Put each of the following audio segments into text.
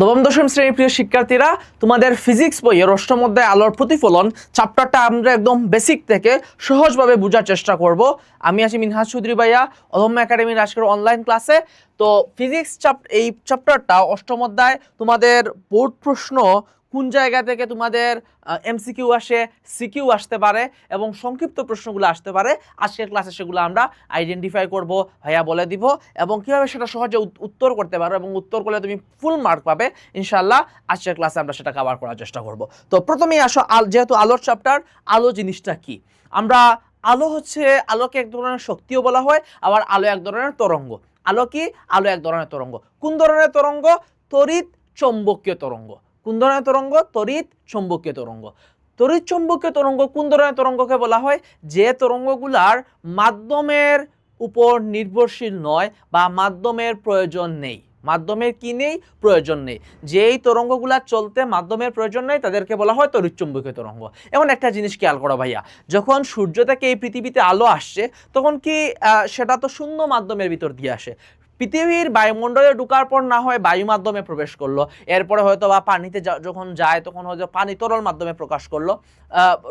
নবম দশম শ্রেণীর প্রিয় শিক্ষার্থীরা, তোমাদের ফিজিক্স বইয়ের অষ্টম অধ্যায় আলোর প্রতিফলন চ্যাপ্টারটা আমরা একদম বেসিক থেকে সহজভাবে বোঝার চেষ্টা করব। আমি আছি মিনহাজ চৌধুরী ভাইয়া, অদম্য একাডেমির আজকের অনলাইন ক্লাসে। তো ফিজিক্স এই চ্যাপ্টারটা অষ্টম অধ্যায় তোমাদের বোর্ড প্রশ্ন কোন জায়গা থেকে তোমাদের এমসিকিউ আসে, সিকিউ আসতে পারে এবং সংক্ষিপ্ত প্রশ্নগুলো আসতে পারে, আজকের ক্লাসে সেগুলো আমরা আইডেন্টিফাই করব, ভাইয়া বলে দিব এবং কীভাবে সেটা সহজে উত্তর করতে পারো এবং উত্তর করলে তুমি ফুল মার্ক পাবে ইনশাল্লাহ। আজকের ক্লাসে আমরা সেটা কভার করার চেষ্টা করব। তো প্রথমেই আসো, যেহেতু আলোর চ্যাপ্টার, আলো জিনিসটা কি? আমরা আলো হচ্ছে, আলোকে এক ধরনের শক্তিও বলা হয়, আবার আলো এক ধরনের তরঙ্গ। আলো কি? আলো এক ধরনের তরঙ্গ। কোন ধরনের তরঙ্গ? তড়িৎ চৌম্বকীয় তরঙ্গ। কোন ধরনের তরঙ্গ? তড়িৎ চৌম্বকীয় তরঙ্গ। তড়িৎ চৌম্বকীয় তরঙ্গ কোন ধরনের তরঙ্গকে বলা হয়? যে তরঙ্গগুলার মাধ্যমের উপর নির্ভরশীল নয় বা মাধ্যমের প্রয়োজন নেই। মাধ্যমের কি নেই? প্রয়োজন নেই। যেই তরঙ্গগুলা চলতে মাধ্যমের প্রয়োজন নেই তাদেরকে বলা হয় তড়িৎ চৌম্বকীয় তরঙ্গ। এমন একটা জিনিস খেয়াল করো ভাইয়া, যখন সূর্য থেকে এই পৃথিবীতে আলো আসছে তখন কি সেটা তো শূন্য মাধ্যমের ভিতর দিয়ে আসে। পৃথিবীর বায়ুমণ্ডলে ঢোকার পর না হয় বায়ু মাধ্যমে প্রবেশ করলো, এরপরে হয়তো বা পানিতে যখন যায় তখন হয়তো পানি তরল মাধ্যমে প্রকাশ করলো,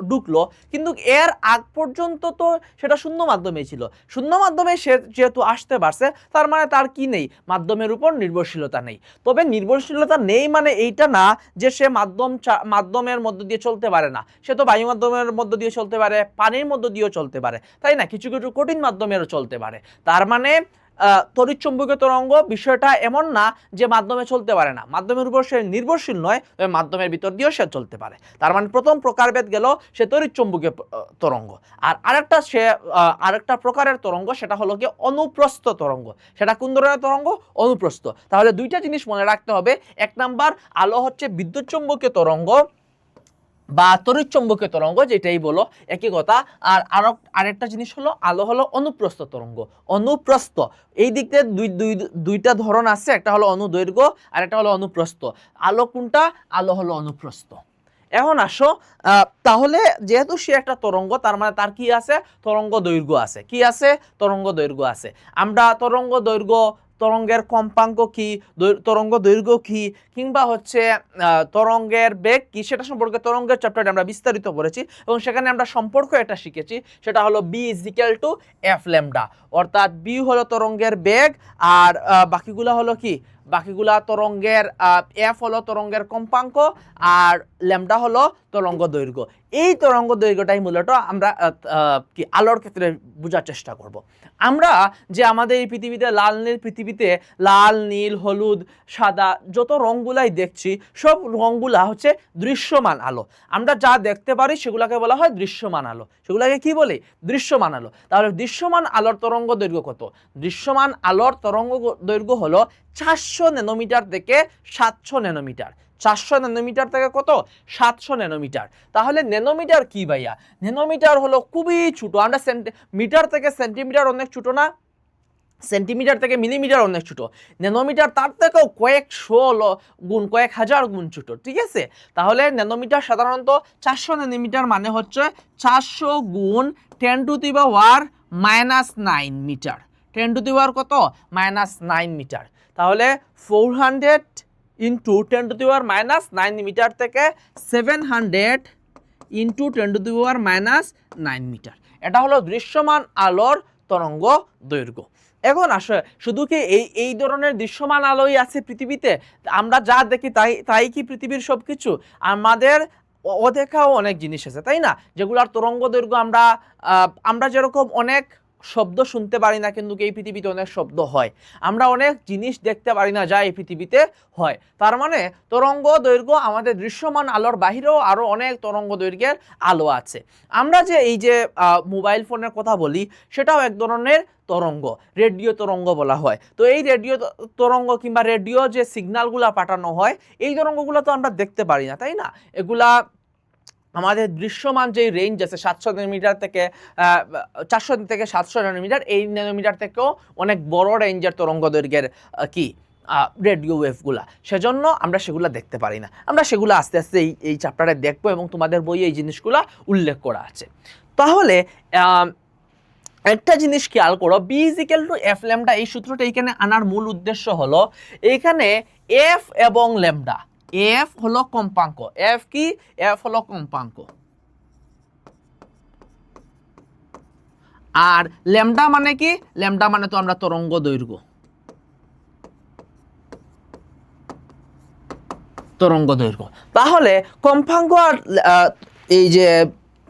ঢুকলো, কিন্তু এর আগ পর্যন্ত তো সেটা শূন্য মাধ্যমেই ছিল। শূন্য মাধ্যমে সে যেহেতু আসতে পারছে, তার মানে তার কি নেই? মাধ্যমের উপর নির্ভরশীলতা নেই। তবে নির্ভরশীলতা নেই মানে এইটা না যে সে মাধ্যমের মধ্য দিয়ে চলতে পারে না। সে তো বায়ু মাধ্যমের মধ্য দিয়ে চলতে পারে, পানির মধ্য দিয়েও চলতে পারে, তাই না? কিছু কিছু কঠিন মাধ্যমেরও চলতে পারে। তার মানে তড়িৎ চৌম্বকীয় তরঙ্গ বিষয়টা এমন না যে মাধ্যমে চলতে পারে না, মাধ্যমের উপর সে নির্ভরশীল নয়, তবে মাধ্যমের ভিতর দিয়েও সে চলতে পারে। তার মানে প্রথম প্রকারভেদ গেল সে তড়িৎ চৌম্বকীয় তরঙ্গ। আর আরেকটা প্রকারের তরঙ্গ, সেটা হলো কি অনুপ্রস্থ তরঙ্গ। সেটা কোন ধরনের তরঙ্গ? অনুপ্রস্থ। তাহলে দুইটা জিনিস মনে রাখতে হবে। এক নাম্বার, আলো হচ্ছে বিদ্যুৎ চৌম্বকীয় তরঙ্গ বা তড়িৎ চৌম্বকীয় তরঙ্গ, যেটাই বলো একই কথা। আর আরেকটা জিনিস হলো আলো হলো অনুপ্রস্থ তরঙ্গ। অনুপ্রস্থ, এই দিক থেকে দুইটা ধরন আছে, একটা হলো অনুদৈর্ঘ্য আর একটা হলো অনুপ্রস্থ। আলো কোনটা? আলো হলো অনুপ্রস্থ। এখন আসো, তাহলে যেহেতু সে একটা তরঙ্গ, তার মানে তার কি আছে? তরঙ্গ দৈর্ঘ্য আছে। কি আছে? তরঙ্গ দৈর্ঘ্য আছে। আমরা তরঙ্গ দৈর্ঘ্য, তরঙ্গের কম্পাঙ্ক কি, তরঙ্গ দৈর্ঘ্য কি, কিংবা হচ্ছে তরঙ্গের বেগ কি, সেটা সম্পর্কে তরঙ্গের চ্যাপ্টারে আমরা বিস্তারিত পড়েছি এবং সেখানে আমরা সম্পর্ক একটা শিখেছি, সেটা হলো v is equal to f lambda. অর্থাৎ বি হলো তরঙ্গের বেগ আর বাকিগুলা হলো কি? বাকিগুলা তরঙ্গের এফ হলো তরঙ্গের কম্পাঙ্ক আর ল্যামডা হলো তরঙ্গ দৈর্ঘ্য। এই তরঙ্গ দৈর্ঘ্যটাই মূলত আমরা কি আলোর ক্ষেত্রে বোঝার চেষ্টা করব। আমরা যে আমাদের এই পৃথিবীতে লাল, নীল, হলুদ, সাদা যত রঙগুলাই দেখছি, সব রঙগুলা হচ্ছে দৃশ্যমান আলো। আমরা যা দেখতে পারি সেগুলোকে বলা হয় দৃশ্যমান আলো। সেগুলোকে কি বলি? দৃশ্যমান আলো। তাহলে দৃশ্যমান আলোর তরঙ্গ দৈর্ঘ্য কত? দৃশ্যমান আলোর তরঙ্গ দৈর্ঘ্য হলো 400 ন্যানোমিটার থেকে 700 ন্যানোমিটার। 400 ন্যানোমিটার থেকে কত? 700 ন্যানোমিটার। তাহলে ন্যানোমিটার কি ভাইয়া? ন্যানোমিটার হলো খুবই ছোট। আমরা মিটার থেকে সেন্টিমিটার অনেক ছোট না? সেন্টিমিটার থেকে মিলিমিটার অনেক ছোট। ন্যানোমিটার তার থেকেও কয়েকশো গুণ, কয়েক হাজার গুণ ছোট। ঠিক আছে? তাহলে ন্যানোমিটার সাধারণত 400 ন্যানোমিটার মানে হচ্ছে 400 গুণ 10 to the power -9 metre. 10 to the power কত? -9 মিটার। তাহলে 400 into 10 to the power -9 metre থেকে 700 into 10 to the power -9 metre. এটা হলো দৃশ্যমান আলোর তরঙ্গ দৈর্ঘ্য। এখন আসলে শুধু কি এই ধরনের দৃশ্যমান আলোই আছে পৃথিবীতে? আমরা যা দেখি তাই কি পৃথিবীর সব কিছু? আমাদের অদেখাও অনেক জিনিস আছে, তাই না? যেগুলোর তরঙ্গ দৈর্ঘ্য আমরা যেরকম অনেক শব্দ শুনতে পারি না, কিন্তু এই পৃথিবীতে অনেক শব্দ হয়। আমরা অনেক জিনিস দেখতে পারি না যা এই পৃথিবীতে হয়। তার মানে তরঙ্গ দৈর্ঘ্য আমাদের দৃশ্যমান আলোর বাহিরেও আরও অনেক তরঙ্গ দৈর্ঘ্যের আলো আছে। আমরা যে এই যে মোবাইল ফোনের কথা বলি, সেটাও এক ধরনের তরঙ্গ, রেডিও তরঙ্গ বলা হয়। তো এই রেডিও তরঙ্গ কিংবা রেডিও যে সিগন্যালগুলো পাঠানো হয়, এই তরঙ্গগুলো তো আমরা দেখতে পারি না, তাই না? এগুলা আমাদের দৃশ্যমান যে রেঞ্জ আছে 700 ন্যানোমিটার থেকে 400 থেকে 700 ন্যানোমিটার, এই ন্যানোমিটার থেকেও অনেক বড় রেঞ্জের তরঙ্গ দৈর্ঘ্যের কি রেডিও ওয়েভগুলা। সেজন্য আমরা সেগুলো দেখতে পারি না। আমরা সেগুলো আস্তে আস্তে এই চ্যাপ্টারে দেখবো এবং তোমাদের বইয়ে এই জিনিসগুলো উল্লেখ করা আছে। তাহলে একটা জিনিস খেয়াল করো, v is equal to f lambda, এই সূত্রটা এখানে আনার মূল উদ্দেশ্য হলো এখানে এফ এবং ল্যামডা, এফ হলো কম্পাঙ্ক, এফ কি, এফ হলো কম্পাঙ্ক, আর ল্যামডা মানে কি, ল্যামডা মানে তো আমরা তরঙ্গ দৈর্ঘ্য, তরঙ্গ দৈর্ঘ্য। তাহলে কম্পাঙ্ক আর এই যে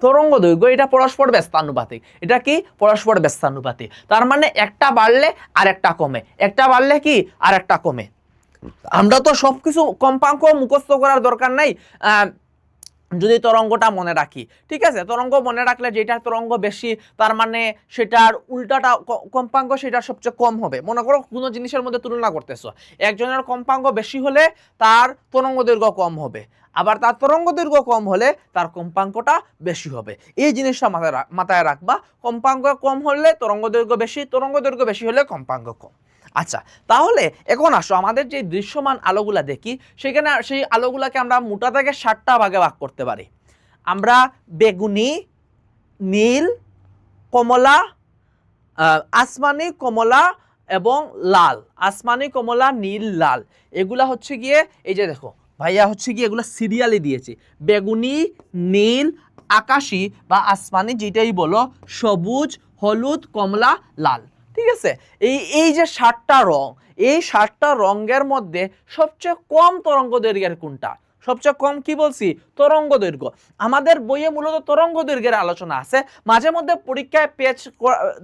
তরঙ্গ দৈর্ঘ্য এটা পরস্পর ব্যস্তানুপাতিক। এটা কি, পরস্পর ব্যস্তানুপাতিক। তার মানে একটা বাড়লে আর একটা কমে, একটা বাড়লে কি আর একটা কমে। আমরা তো সবকিছু কম্পাঙ্ক মুখস্থ করার দরকার নাই যদি তরঙ্গটা মনে রাখি, ঠিক আছে। তরঙ্গ মনে রাখলে যেটা তরঙ্গ বেশি তার মানে সেটার উল্টাটা কম্পাঙ্ক সেটা সবচেয়ে কম হবে। মনে করো কোনো জিনিসের মধ্যে তুলনা করতেছো, একজনের কম্পাঙ্ক বেশি হলে তার তরঙ্গ দৈর্ঘ্য কম হবে, আবার তার তরঙ্গ দৈর্ঘ্য কম হলে তার কম্পাঙ্কটা বেশি হবে। এই জিনিসটা মাথায় রাখবা, কম্পাঙ্ক কম হলে তরঙ্গ দৈর্ঘ্য বেশি, তরঙ্গ দৈর্ঘ্য বেশি হলে কম্পাঙ্ক কম। আচ্ছা, তাহলে এখন আসো আমাদের যে দৃশ্যমান আলোগুলা দেখি, সেখানে সেই আলোগুলাকে আমরা মোটা থেকে 7টা ভাগে ভাগ করতে পারি। আমরা বেগুনি, নীল, কমলা, আসমানি, কমলা এবং লাল, আসমানি, কমলা, নীল, লাল, এগুলা হচ্ছে গিয়ে এই যে দেখো ভাইয়া হচ্ছে গিয়ে এগুলা সিরিয়ালি দিয়েছি, বেগুনি, নীল, আকাশি বা আসমানি যেটাই বলো, সবুজ, হলুদ, কমলা, লাল, ঠিক আছে। এই যে 7টা রং, এই 7টা রঙের মধ্যে সবচেয়ে কম তরঙ্গ দৈর্ঘ্যের কোনটা, সবচেয়ে কম কি বলছি, তরঙ্গ দৈর্ঘ্য। আমাদের বইয়ে মূলত তরঙ্গ দৈর্ঘ্যের আলোচনা আছে, মাঝে মধ্যে পরীক্ষায় পেচ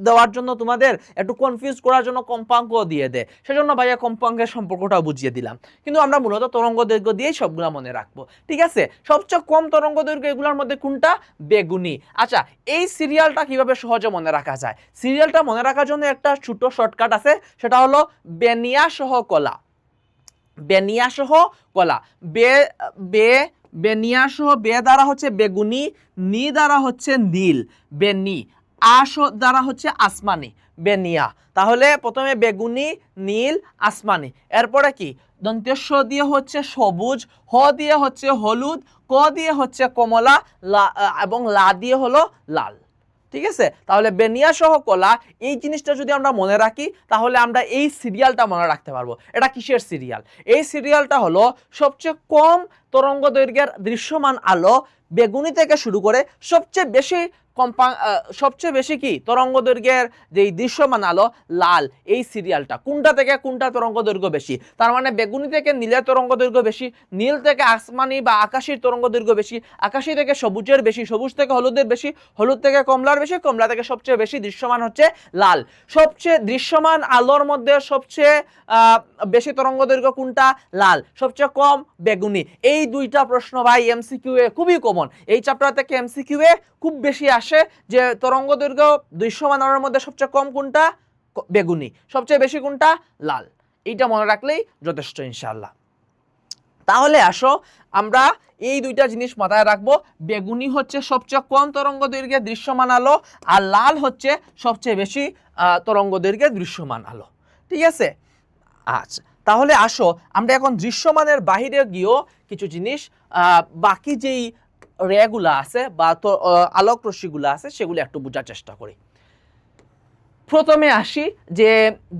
দেওয়ার জন্য তোমাদের একটু কনফিউজ করার জন্য কম্পাঙ্ক দিয়ে দেয়, সেজন্য ভাইয়া কম্পাঙ্কের সম্পর্কটা বুঝিয়ে দিলাম, কিন্তু আমরা মূলত তরঙ্গ দৈর্ঘ্য দিয়েই সবগুলা মনে রাখবো, ঠিক আছে। সবচেয়ে কম তরঙ্গ দৈর্ঘ্য এগুলোর মধ্যে কোনটা, বেগুনি। আচ্ছা, এই সিরিয়ালটা কিভাবে সহজে মনে রাখা যায়, সিরিয়ালটা মনে রাখার জন্য একটা ছোট শর্টকাট আছে, সেটা হলো বেনিয়া সহ কলা, বেনিয়া সহ কলা, বেনিয়া সহ বে দ্বারা হচ্ছে বেগুনি, নি দ্বারা হচ্ছে নীল, বেনি, আস দ্বারা হচ্ছে আসমানি, বেনিয়া। তাহলে প্রথমে বেগুনি, নীল, আসমানি, এরপরে কি দন্তেশ্ব দিয়ে হচ্ছে সবুজ, হ দিয়ে হচ্ছে হলুদ, ক দিয়ে হচ্ছে কমলা, এবং লা দিয়ে হলো লাল, ঠিক আছে। তাহলে বেনিয়া সহ কলা, এই জিনিসটা যদি আমরা মনে রাখি তাহলে আমরা এই সিরিয়ালটা মনে রাখতে পারবো। এটা কিসের সিরিয়াল, এই সিরিয়ালটা হলো সবচেয়ে কম তরঙ্গ দৈর্ঘ্যের দৃশ্যমান আলো বেগুনি থেকে শুরু করে সবচেয়ে বেশি সবচেয়ে বেশি কি তরঙ্গ দৈর্ঘ্যের যে দৃশ্যমান আলো লাল, এই সিরিয়ালটা কোনটা থেকে কোনটা তরঙ্গ দৈর্ঘ্য বেশি, তার মানে বেগুনি থেকে নীলের তরঙ্গ দৈর্ঘ্য বেশি, নীল থেকে আসমানি বা আকাশীর তরঙ্গ দৈর্ঘ্য বেশি, আকাশী থেকে সবুজের বেশি, সবুজ থেকে হলুদের বেশি, হলুদ থেকে কমলার বেশি, কমলা থেকে সবচেয়ে বেশি দৃশ্যমান হচ্ছে লাল। সবচেয়ে দৃশ্যমান আলোর মধ্যে সবচেয়ে বেশি তরঙ্গ দৈর্ঘ্য কোনটা, লাল, সবচেয়ে কম বেগুনি। এই দুইটা প্রশ্ন ভাই এমসিকিউ এ খুবই কমন, এই চ্যাপ্টার থেকে এমসিকিউ এ খুব বেশি আসে যে তরঙ্গ দৈর্ঘ্য দৃশ্যমান আলোর মধ্যে সবচেয়ে কম কোনটা, বেগুনি, সবচেয়ে বেশি কোনটা, লাল। এইটা মনে রাখলেই যথেষ্ট ইনশাআল্লাহ। তাহলে আসো আমরা এই দুইটা জিনিস মাথায় রাখবো, বেগুনি হচ্ছে সবচেয়ে কম তরঙ্গ দৈর্ঘ্যের দৃশ্যমান আলো, আর লাল হচ্ছে সবচেয়ে বেশি তরঙ্গ দৈর্ঘ্যের দৃশ্যমান আলো, ঠিক আছে। আচ্ছা, তাহলে আসো আমরা এখন দৃশ্যমানের বাহিরে গিয়েও কিছু জিনিস বাকি যেই রেগুলা আছে বা আলোক রশ্মিগুলো আছে সেগুলো একটু বোঝার চেষ্টা করি। প্রথমে আসি যে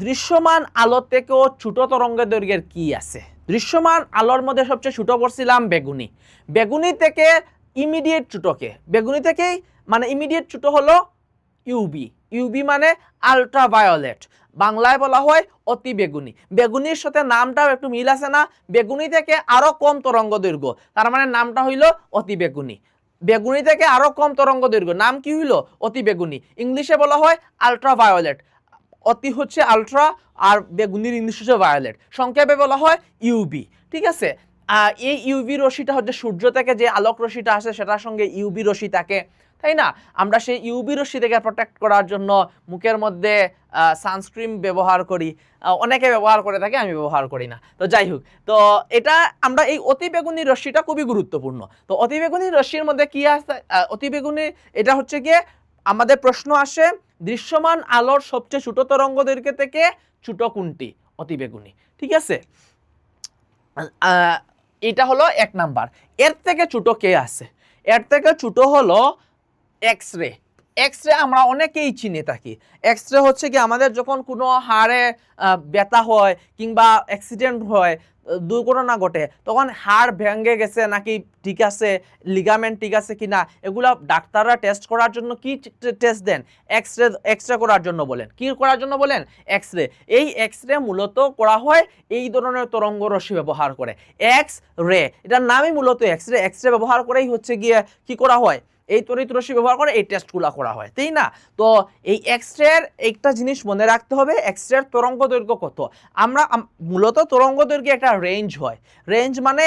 দৃশ্যমান আলো থেকেও ছোট তরঙ্গ দৈর্ঘ্যের কি আছে। দৃশ্যমান আলোর মধ্যে সবচেয়ে ছোট পড়ছিলাম বেগুনি, বেগুনি থেকে ইমিডিয়েট ছোটকে, বেগুনি থেকেই মানে ইমিডিয়েট ছোট হলো ইউবি, ইউবি মানে আলট্রাভায়োলেট, বাংলায় বলা হয় অতি বেগুনি। বেগুনির সাথে নামটাও একটু মিল আছে না, বেগুনি থেকে আরো কম তরঙ্গ দৈর্ঘ্য, তার মানে নামটা হইলো অতি বেগুনি। বেগুনি থেকে আরো কম তরঙ্গ দৈর্ঘ্য, নাম কি হইলো, অতি বেগুনি। ইংলিশে বলা হয় আলট্রাভায়োলেট, অতি হচ্ছে আলট্রা আর বেগুনির ইংলিশ হচ্ছে ভায়োলেট, সংক্ষেপে বলা হয় ইউবি, ঠিক আছে। এই ইউবি রশ্মিটা হচ্ছে সূর্য থেকে যে আলোক রশ্মিটা আসে সেটার সঙ্গে ইউবি রশ্মি থাকে, তাই না। আমরা সেই ইউবি রশ্মি থেকে প্রোটেক্ট করার জন্য মুখের মধ্যে সানস্ক্রিন ব্যবহার করি, অনেকে ব্যবহার করে থাকে, আমি ব্যবহার করি না, তো যাই হোক। তো এটা আমরা এই অতিবেগুনি রশ্মিটা খুবই গুরুত্বপূর্ণ। তো অতিবেগুনি রশ্মির মধ্যে কি আছে, অতিবেগুনি এটা হচ্ছে গিয়ে আমাদের প্রশ্ন আসে দৃশ্যমান আলোর সবচেয়ে ছোট তরঙ্গ দৈর্ঘ্য থেকে ছোট কোনটি, অতিবেগুনি, ঠিক আছে। এটা হলো এক নাম্বার। এর থেকে ছোট কে আছে, এর থেকে ছোট হলো এক্স রে, এক্স রে আমরা অনেকেই চিনে থাকি। এক্স রে হচ্ছে কি আমাদের যখন কোনো হাড়ে ব্যথা হয় কিংবা অ্যাক্সিডেন্ট হয়, দুর্ঘটনা ঘটে, তখন হাড় ভেঙে গেছে নাকি ঠিক আছে, লিগামেন্ট ঠিক আছে কিনা, এগুলো ডাক্তাররা টেস্ট করার জন্য কি টেস্ট দেন? এক্স রে করার জন্য বলেন। কি করার জন্য বলেন? X ray. এই এক্স রে মূলত করা হয় এই ধরনের তরঙ্গ রশ্মি ব্যবহার করে, এক্স রে, এটার নামই মূলত এক্স রে। এক্স রে ব্যবহার করেই হচ্ছে গিয়ে কি করা হয়, এই তড়িৎ রশ্মি ব্যবহার করে এই টেস্টগুলো করা হয়, তাই না? তো এই এক্স রের একটা জিনিস মনে রাখতে হবে, এক্স রের তরঙ্গ দৈর্ঘ্য কত। আমরা মূলত তরঙ্গ দৈর্ঘ্যে একটা রেঞ্জ হয়। রেঞ্জ মানে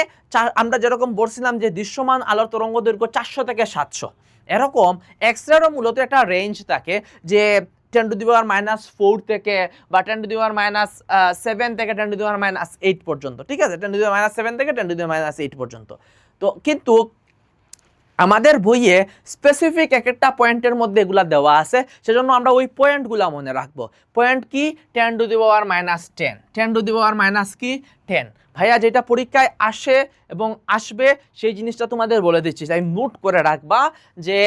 আমরা যেরকম বলছিলাম যে দৃশ্যমান আলোর তরঙ্গ দৈর্ঘ্য 400 থেকে 700, এরকম এক্স রেরও মূলত একটা রেঞ্জ থাকে যে 10⁻⁻4 থেকে বা 10⁻⁻7 থেকে 10⁻⁻8 পর্যন্ত, ঠিক আছে? 10⁻⁻7 থেকে 10⁻⁻8 পর্যন্ত। তো কিন্তু আমাদের বইয়ে স্পেসিফিক এক একটা পয়েন্টের মধ্যে এগুলা দেওয়া আছে, সেজন্য আমরা ওই পয়েন্টগুলা মনে রাখবো। পয়েন্ট কি? 10⁻10, 10⁻10 ভাইয়া, যেটা পরীক্ষায় আসে এবং আসবে সেই জিনিসটা তোমাদের বলে দিচ্ছি, তাই নোট করে রাখবা যে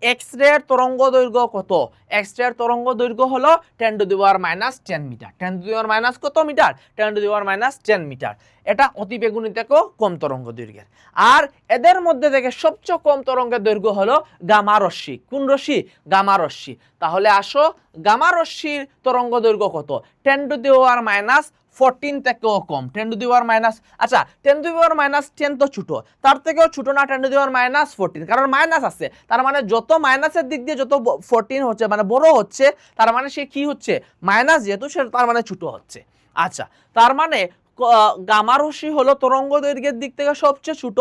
এক্স রে এর তরঙ্গ দৈর্ঘ্য কত। এক্স রে এর তরঙ্গ দৈর্ঘ্য হলো 10⁻10 মিটার। 10⁻কত মিটার? 10⁻10 মিটার। এটা অতি বেগুনি থেকেও কম তরঙ্গ দৈর্ঘ্যের। আর এদের মধ্যে থেকে সবচেয়ে কম তরঙ্গের দৈর্ঘ্য হলো গামা রশ্মি। কোন রশ্মি? গামা রশ্মি। তাহলে আসো, গামা রশ্মির তরঙ্গ দৈর্ঘ্য কত? 10⁻14 থেকেও কম। 10⁻, আচ্ছা 10⁻10 তো ছোট, তার থেকেও ছোট না 10⁻14, কারণ মাইনাস আছে, তার মানে যত মাইনাসের দিক দিয়ে যত 14 হচ্ছে মানে বড় হচ্ছে, তার মানে সে কি হচ্ছে? মাইনাস, যেহেতু সে তার মানে ছোট হচ্ছে। আচ্ছা, তার মানে গামা রশ্মি হলো তরঙ্গ দৈর্ঘ্যের দিক থেকে সবচেয়ে ছোট।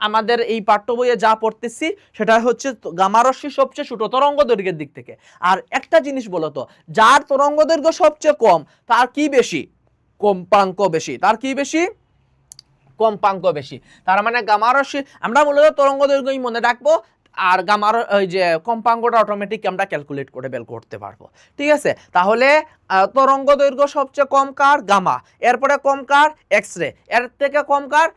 আমাদের এই পাঠ্য বইয়ে যা পড়তেছি সেটা হচ্ছে গামা রশ্মি সবচেয়ে ছোট তরঙ্গ দৈর্ঘ্যের দিক থেকে। আর একটা জিনিস বলতো, যার তরঙ্গ দৈর্ঘ্য সবচেয়ে কম তার কি বেশি? কম্পাঙ্ক বেশি। তার কি বেশি? কম্পাঙ্ক বেশি। তার মানে গামা রশ্মি আমরা মূলত তরঙ্গ দৈর্ঘ্যই মনে রাখবো, আর গামার ওই যে কম্পাঙ্কটা অটোমেটিক আমরা ক্যালকুলেট করে বের করতে পারবো, ঠিক আছে? তাহলে তরঙ্গ দৈর্ঘ্য সবচেয়ে কম কার? গামা। এরপরে কম কার? X ray. এর থেকে কম কার?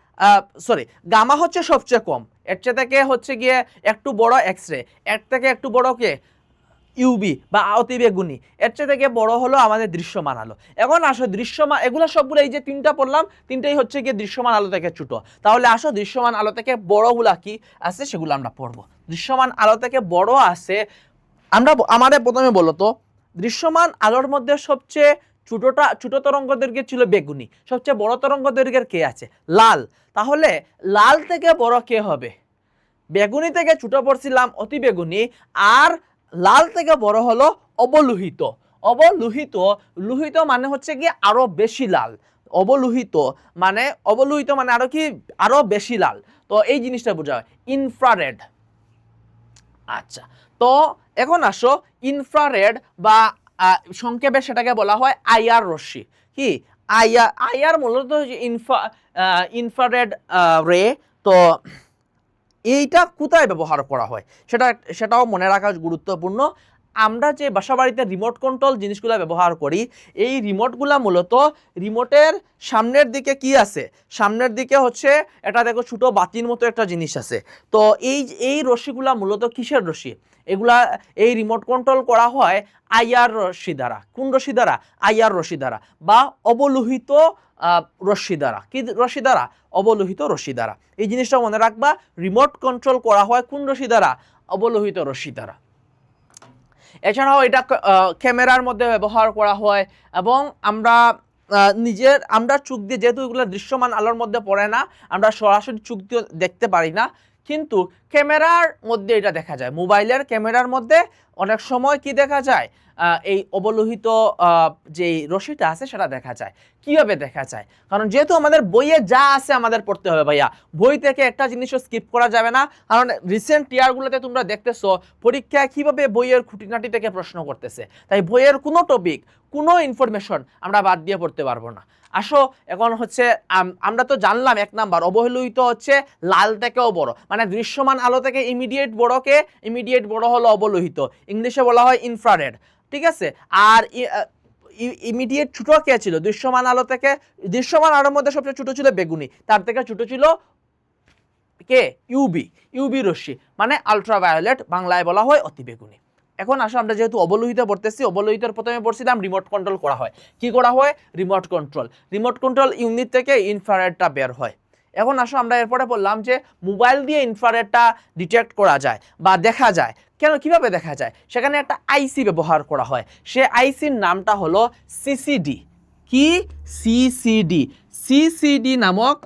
সরি, গামা হচ্ছে সবচেয়ে কম, এর থেকে হচ্ছে গিয়ে একটু বড় এক্স রে, এর থেকে একটু বড় কে? ইউবি বা অতিবেগুনি, এর থেকে বড় হলো আমাদের দৃশ্যমান আলো। এখন আসো দৃশ্যমান, এগুলো সবগুলো এই যে তিনটা পড়লাম, তিনটাই হচ্ছে গিয়ে দৃশ্যমান আলো থেকে ছোট। তাহলে আসো দৃশ্যমান আলো থেকে বড়গুলা কি আছে সেগুলো আমরা পড়বো। দৃশ্যমান আলো থেকে বড় আছে, আমরা আমাদের প্রথমে বলো তো, দৃশ্যমান আলোর মধ্যে সবচেয়ে ছোট তরঙ্গ দৈর্ঘ্যের ছিল বেগুনি, সবচেয়ে বড় তরঙ্গ দৈর্ঘ্যের কে আছে? লাল। তাহলে লাল থেকে বড় কে হবে? বেগুনি থেকে ছোট পড়ছিলাম অতি বেগুনি, আর লাল থেকে বড় হলো অবলোহিত। অবলোহিত, লোহিত মানে হচ্ছে কি আরো বেশি লাল। অবলোহিত মানে আরো কি? আরো বেশি লাল। তো এই জিনিসটা বোঝা হয় ইনফ্রারেড। আচ্ছা, তো এখন আসো ইনফ্রারেড বা সংক্ষেপে সেটাকে বলা হয় আইআর রশ্মি। কি? আইআর মূলত ইনফ্রারেড রে। তো এইটা কোথায় ব্যবহার করা হয় সেটাও মনে রাখা গুরুত্বপূর্ণ। আমরা যে বাসাবাড়িতে রিমোট কন্ট্রোল জিনিসগুলো ব্যবহার করি, এই রিমোটগুলা মূলত রিমোটের সামনের দিকে কি আছে? সামনের দিকে হচ্ছে এটা দেখো ছোট বাতির মতো একটা জিনিস আছে। তো এই রশ্মিগুলা মূলত কিসের রশ্মি? এগুলা এই রিমোট কন্ট্রোল করা হয় আইআর রশ্মি দ্বারা। কোন রশ্মি দ্বারা? আইআর রশ্মি দ্বারা বা অবলোহিত রশ্মি দ্বারা। কি রশ্মি দ্বারা? অবলোহিত রশ্মি দ্বারা। এই জিনিসটা মনে রাখবা, রিমোট কন্ট্রোল করা হয় কোন রশ্মি দ্বারা? অবলোহিত রশ্মি দ্বারা। এছাড়াও এটা ক্যামেরার মধ্যে ব্যবহার করা হয়, এবং আমরা চোখ দিয়ে, যেহেতু এগুলো দৃশ্যমান আলোর মধ্যে পড়ে না, আমরা সরাসরি চোখ দিয়ে দেখতে পারি না, কিন্তু ক্যামেরার মধ্যে এটা দেখা যায়। মোবাইলের ক্যামেরার মধ্যে অনেক সময় কি দেখা যায়? এই অবলোহিত যে রশ্মিটা আছে সেটা দেখা যায়। কিভাবে দেখা যায়? কারণ যেহেতু আমাদের বইয়ে যা আছে আমাদের পড়তে হবে ভাইয়া, বই থেকে একটা জিনিসও স্কিপ করা যাবে না। কারণ রিসেন্ট ইয়ারগুলোতে তোমরা দেখতেছো পরীক্ষায় কিভাবে বইয়ের খুঁটিনাটি থেকে প্রশ্ন করতেছে, তাই বইয়ের কোনো টপিক, কোনো ইনফরমেশন আমরা বাদ দিয়ে পড়তে পারবো না। আসো, এখন হচ্ছে আমরা তো জানলাম 1 নাম্বার অবলোহিত হচ্ছে লাল থেকেও বড়, মানে দৃশ্যমান আলো থেকে ইমিডিয়েট বড়কে, ইমিডিয়েট বড় হলো অবলোহিত, ইংলিশে বলা হয় ইনফ্রারেড, ঠিক আছে? আর ইমিডিয়েট ছোট কে ছিল? দৃশ্যমান আলো থেকে। দৃশ্যমান আলোর মধ্যে সবচেয়ে ছোট ছিল বেগুনি, তার থেকে ছোট ছিল কে? ইউবি রশ্মি, মানে আলট্রাভায়োলেট, বাংলায় বলা হয় অতি বেগুনি। এখন আসো আমরা যেহেতু অবলোহিত পড়তেছি, অবলোহিতের প্রথমে পড়ছিলাম রিমোট কন্ট্রোল করা হয়। কি করা হয়? রিমোট কন্ট্রোল ইউনিট থেকে ইনফ্রারেডটা বের হয়। এখন আসো আমরা এরপরে বললাম যে মোবাইল দিয়ে ইনফ্রারেডটা ডিটেক্ট করা যায় বা দেখা যায়। কেন, কিভাবে দেখা যায়? সেখানে একটা আইসি ব্যবহার করা হয়, সে আইসির নামটা হলো সিসিডি। কি? সিসিডি নামক,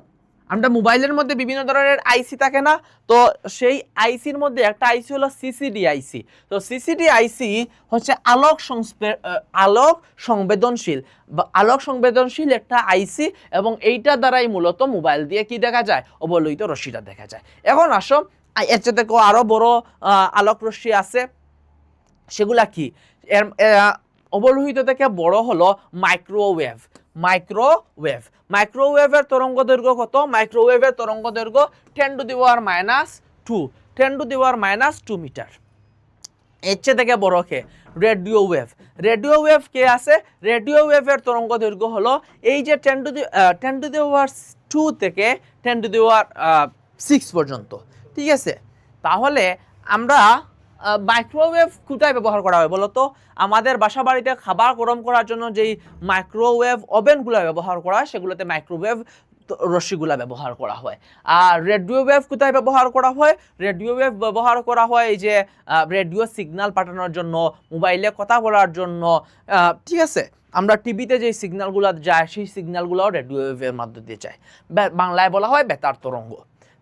আমরা মোবাইলের মধ্যে বিভিন্ন ধরনের আইসি থাকে না, তো সেই আইসির মধ্যে একটা আইসি হলো সিসিডি আইসি। তো সিসিডি আইসি হচ্ছে আলোক সংবেদনশীল একটা আইসি, এবং এইটা দ্বারাই মূলত মোবাইল দিয়ে কি দেখা যায়? অবলোহিত রশ্মিটা দেখা যায়। এখন আসো এর সাথে আরো বড় আলোক রশ্মি আছে, সেগুলা কি? অবলোহিত থেকে বড় হলো মাইক্রোওয়েভের তরঙ্গ দৈর্ঘ্য কত? মাইক্রোওয়েভের তরঙ্গ দৈর্ঘ্য 10⁻², 10⁻² মিটার। এর চেয়ে থেকে বড় কে? রেডিও ওয়েভ কে আছে? রেডিও ওয়েভের তরঙ্গ দৈর্ঘ্য হলো এই যে 10⁻² থেকে 10⁻6 পর্যন্ত। ঠিক আছে, তাহলে আমরা মাইক্রোওয়েভ কোথায় ব্যবহার করা হয় বলো তো? আমাদের বাসা বাড়িতে খাবার গরম করার জন্য যেই মাইক্রোওয়েভ ওভেনগুলো ব্যবহার করা হয়, সেগুলোতে মাইক্রোওয়েভ রশ্মিগুলা ব্যবহার করা হয়। আর রেডিও ওয়েভ কোথায় ব্যবহার করা হয়? রেডিও ওয়েভ ব্যবহার করা হয় এই যে রেডিও সিগন্যাল পাঠানোর জন্য, মোবাইলে কথা বলার জন্য। ঠিক আছে, আমরা টিভিতে যে সিগন্যালগুলো যায়, সেই সিগন্যালগুলোও রেডিও ওয়েভের মধ্যে দিয়ে যায়, বাংলায় বলা হয় বেতার তরঙ্গ।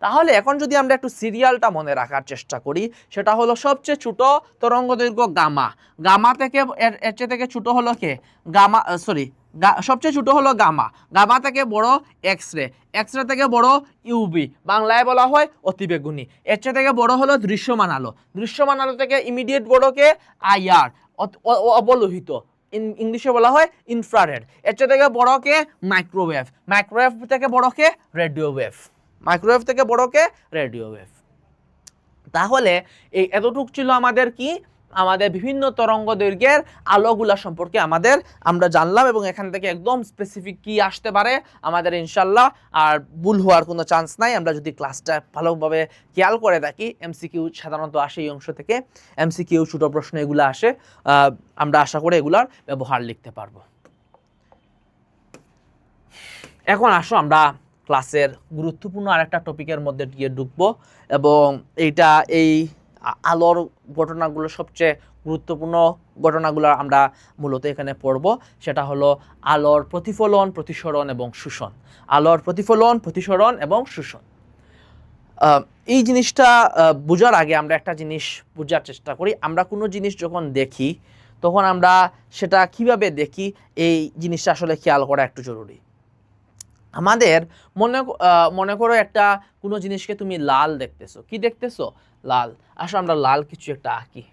তাহলে এখন যদি আমরা একটু সিরিয়ালটা মনে রাখার চেষ্টা করি, সেটা হলো সবচেয়ে ছোট তরঙ্গ দৈর্ঘ্য গামা থেকে এর চেয়ে থেকে ছোট হলো কে? সবচেয়ে ছোট হলো গামা থেকে বড় এক্স রে থেকে বড় ইউভি, বাংলায় বলা হয় অতিবেগুনি। এর চেয়ে থেকে বড় হলো দৃশ্যমান আলো থেকে ইমিডিয়েট বড় কে? আইআর, অবলোহিত, ইংলিশে বলা হয় ইনফ্রারেড। এর চেয়ে থেকে বড় কে? মাইক্রোওয়েভ থেকে বড় কে? Radio wave. তাহলে এই এতটুক ছিল আমাদের কি? আমাদের বিভিন্ন তরঙ্গ দৈর্ঘ্যের আলোগুলা সম্পর্কে আমরা জানলাম, এবং এখান থেকে একদম স্পেসিফিক কি আসতে পারে আমাদের ইনশাল্লাহ আর ভুল হওয়ার কোনো চান্স নাই, আমরা যদি ক্লাসটা ভালোভাবে খেয়াল করে থাকি। এমসিকিউ সাধারণত আসে এই অংশ থেকে, এমসিকিউ ছোট প্রশ্ন এগুলো আসে, আমরা আশা করি এগুলার ব্যবহার লিখতে পারবো। এখন আসো আমরা ক্লাসের গুরুত্বপূর্ণ আরেকটা টপিকের মধ্যে গিয়ে ঢুকবো, এবং এইটা এই আলোর ঘটনাগুলো, সবচেয়ে গুরুত্বপূর্ণ ঘটনাগুলো আমরা মূলত এখানে পড়ব। সেটা হলো আলোর প্রতিফলন, প্রতিসরণ এবং শোষণ। এই জিনিসটা বোঝার আগে আমরা একটা জিনিস বোঝার চেষ্টা করি। আমরা কোনো জিনিস যখন দেখি, তখন আমরা সেটা কিভাবে দেখি, এই জিনিসটা আসলে খেয়াল করা একটু জরুরি। আমাদের মনে করো একটা কোনো জিনিসকে তুমি লাল দেখতেছো। কি দেখতেছো? লাল। আসো আমরা লাল কিছু একটা আঁকি।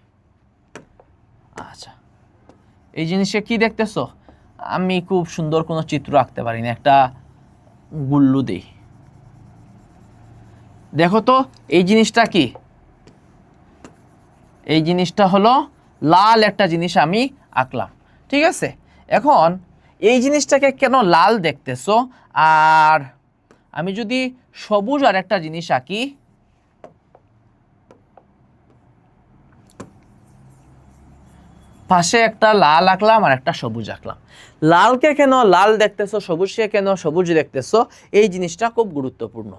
আচ্ছা, এই জিনিসকে কি দেখতেছো? আমি খুব সুন্দর কোনো চিত্র আঁকতে পারি না, একটা গুল্লু দেই। দেখো তো এই জিনিসটা কি? এই জিনিসটা হলো লাল একটা জিনিস আমি আঁকলাম। ঠিক আছে, এখন এই জিনিসটাকে কেন লাল দেখতেছো? আর আমি যদি সবুজ আর একটা জিনিস আঁকি, পাশে একটা লাল আঁকলাম আর একটা সবুজ আঁকলাম, লালকে কেন লাল দেখতেছো, সবুজকে কেন সবুজ দেখতেছো? এই জিনিসটা খুব গুরুত্বপূর্ণ।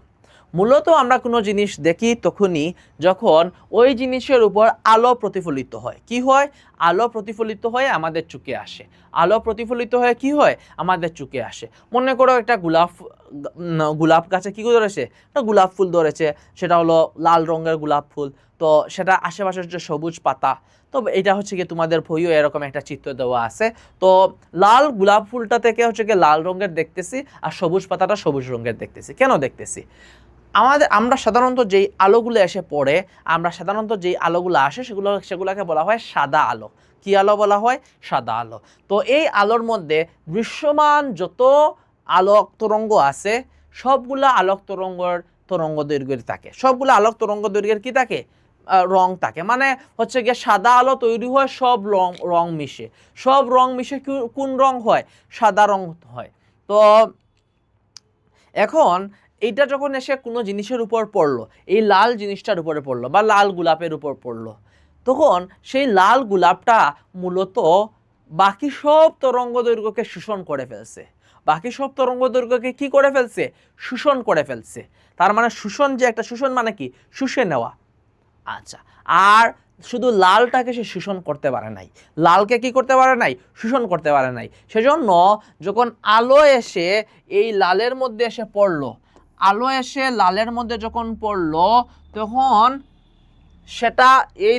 মূলত আমরা কোনো জিনিস দেখি তখনই যখন ওই জিনিসের উপর আলো প্রতিফলিত হয়। কি হয়? আলো প্রতিফলিত হয়ে আমাদের চোখে আসে। কি হয়? আমাদের চোখে আসে। মনে করো একটা গোলাপ গাছে কি ধরেছে? একটা গোলাপ ফুল ধরেছে, সেটা হলো লাল রঙের গোলাপ ফুল। তো সেটা আশেপাশে হচ্ছে সবুজ পাতা। তো এটা হচ্ছে কি তোমাদের বইও এরকম একটা চিত্র দেওয়া আছে। তো লাল গোলাপ ফুলটা থেকে হচ্ছে কি লাল রঙের দেখতেছি, আর সবুজ পাতাটা সবুজ রঙের দেখতেছি। কেন দেখতেছি? আমরা সাধারণত যেই আলোগুলো এসে পড়ে, সেগুলোকে বলা হয় সাদা আলো। কি আলো বলা হয়? সাদা আলো। তো এই আলোর মধ্যে দৃশ্যমান যত আলোক তরঙ্গ আছে, সবগুলা আলোক তরঙ্গ দৈর্ঘ্যের থাকে। কি থাকে? রং থাকে। মানে হচ্ছে গিয়ে সাদা আলো তৈরি হয় সব রং মিশে। কোন রং হয়? সাদা রং হয়। তো এখন এইটা যখন এসে কোনো জিনিসের উপর পড়লো, এই লাল জিনিসটার উপরে পড়লো বা লাল গোলাপের উপর পড়লো, তখন সেই লাল গোলাপটা মূলত বাকি সব তরঙ্গ দৈর্ঘ্যকে শোষণ করে ফেলছে। বাকি সব তরঙ্গ দৈর্ঘ্যকে কি করে ফেলছে? শোষণ করে ফেলছে। তার মানে শোষণ, যে একটা শোষণ মানে কি? শুষে নেওয়া। আচ্ছা, আর শুধু লালটাকে সে শোষণ করতে পারে নাই, লালকে কি করতে পারে নাই? শোষণ করতে পারে নাই। সেজন্য যখন আলো এসে এই লালের মধ্যে এসে পড়লো, আলো এসে লালের মধ্যে যখন পড়লো, তখন সেটা এই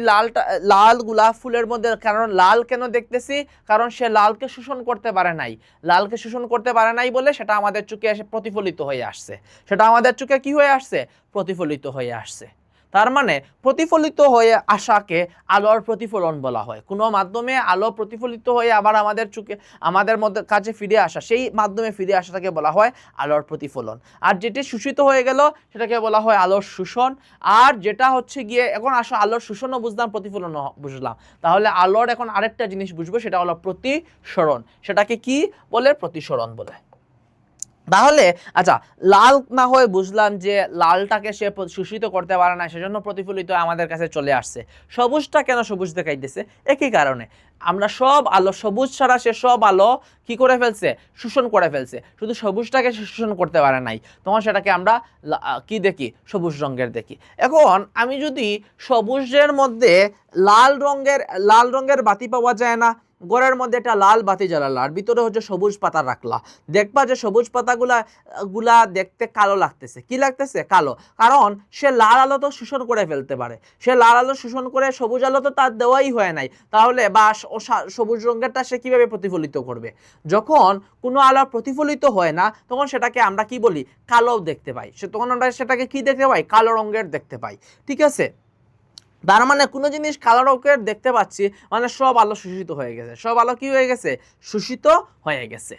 লাল গোলাপ ফুলের মধ্যে, কারণ লাল কেন দেখতেছি? কারণ সে লালকে শোষণ করতে পারে নাই। লালকে শোষণ করতে পারে নাই বলে সেটা আমাদের চোখে এসে প্রতিফলিত হয়ে আসছে। সেটা আমাদের চোখে কি হয়ে আসছে? প্রতিফলিত হয়ে আসছে। তার মানে প্রতিফলিত হয়ে আসাকে আলোর প্রতিফলন বলা হয়। কোনো মাধ্যমে আলো প্রতিফলিত হয়ে আবার আমাদের চোখে, আমাদের মধ্যে কাছে ফিরে আসা, সেই মাধ্যমে ফিরে আসাটাকে বলা হয় আলোর প্রতিফলন। আর যেটি শোষিত হয়ে গেল সেটাকে বলা হয় আলোর শোষণ। আর যেটা হচ্ছে গিয়ে, এখন আসো আলোর শোষণও বুঝলাম, প্রতিফলনও বুঝলাম, তাহলে আলোর এখন আরেকটা জিনিস বুঝবো, সেটা হলো প্রতিসরণ। সেটাকে কি বলে? প্রতিসরণ বলে। তাহলে আচ্ছা, লাল না হয় বুঝলাম যে লালটাকে সে শোষিত করতে পারে না, সেজন্য প্রতিফলিত আমাদের কাছে চলে আসছে। সবুজটা কেন সবুজ দেখাইতেছে? একই কারণে। আমরা সব আলো, সবুজ ছাড়া সে সব আলো কি করে ফেলছে? শোষণ করে ফেলছে। শুধু সবুজটাকে সে শোষণ করতে পারে নাই, তখন সেটাকে আমরা কি দেখি? সবুজ রঙের দেখি। এখন আমি যদি সবুজের মধ্যে লাল রঙের বাতি পাওয়া যায় না, ঘরের মধ্যে একটা লাল বাতি জ্বালালা আর ভিতরে হচ্ছে সবুজ পাতা রাখলা, দেখবা যে সবুজ পাতাগুলা দেখতে কালো লাগতেছে। কি লাগতেছে? কালো। কারণ সে লাল আলো তো শোষণ করে ফেলতে পারে, সে লাল আলো শোষণ করে, সবুজ আলো তো তার দেওয়াই হয় নাই, তাহলে বা সবুজ রঙেরটা সে কিভাবে প্রতিফলিত করবে? যখন কোনো আলো প্রতিফলিত হয় না, তখন সেটাকে আমরা কি বলি? কালো দেখতে পাই। তখন আমরা সেটাকে কি দেখতে পাই? কালো রঙের দেখতে পাই। ঠিক আছে? তার মানে কোনো জিনিস কালো রঙের দেখতে পাচ্ছি মানে সব আলো শোষিত হয়ে গেছে। সব আলো কি হয়ে গেছে? শোষিত হয়ে গেছে।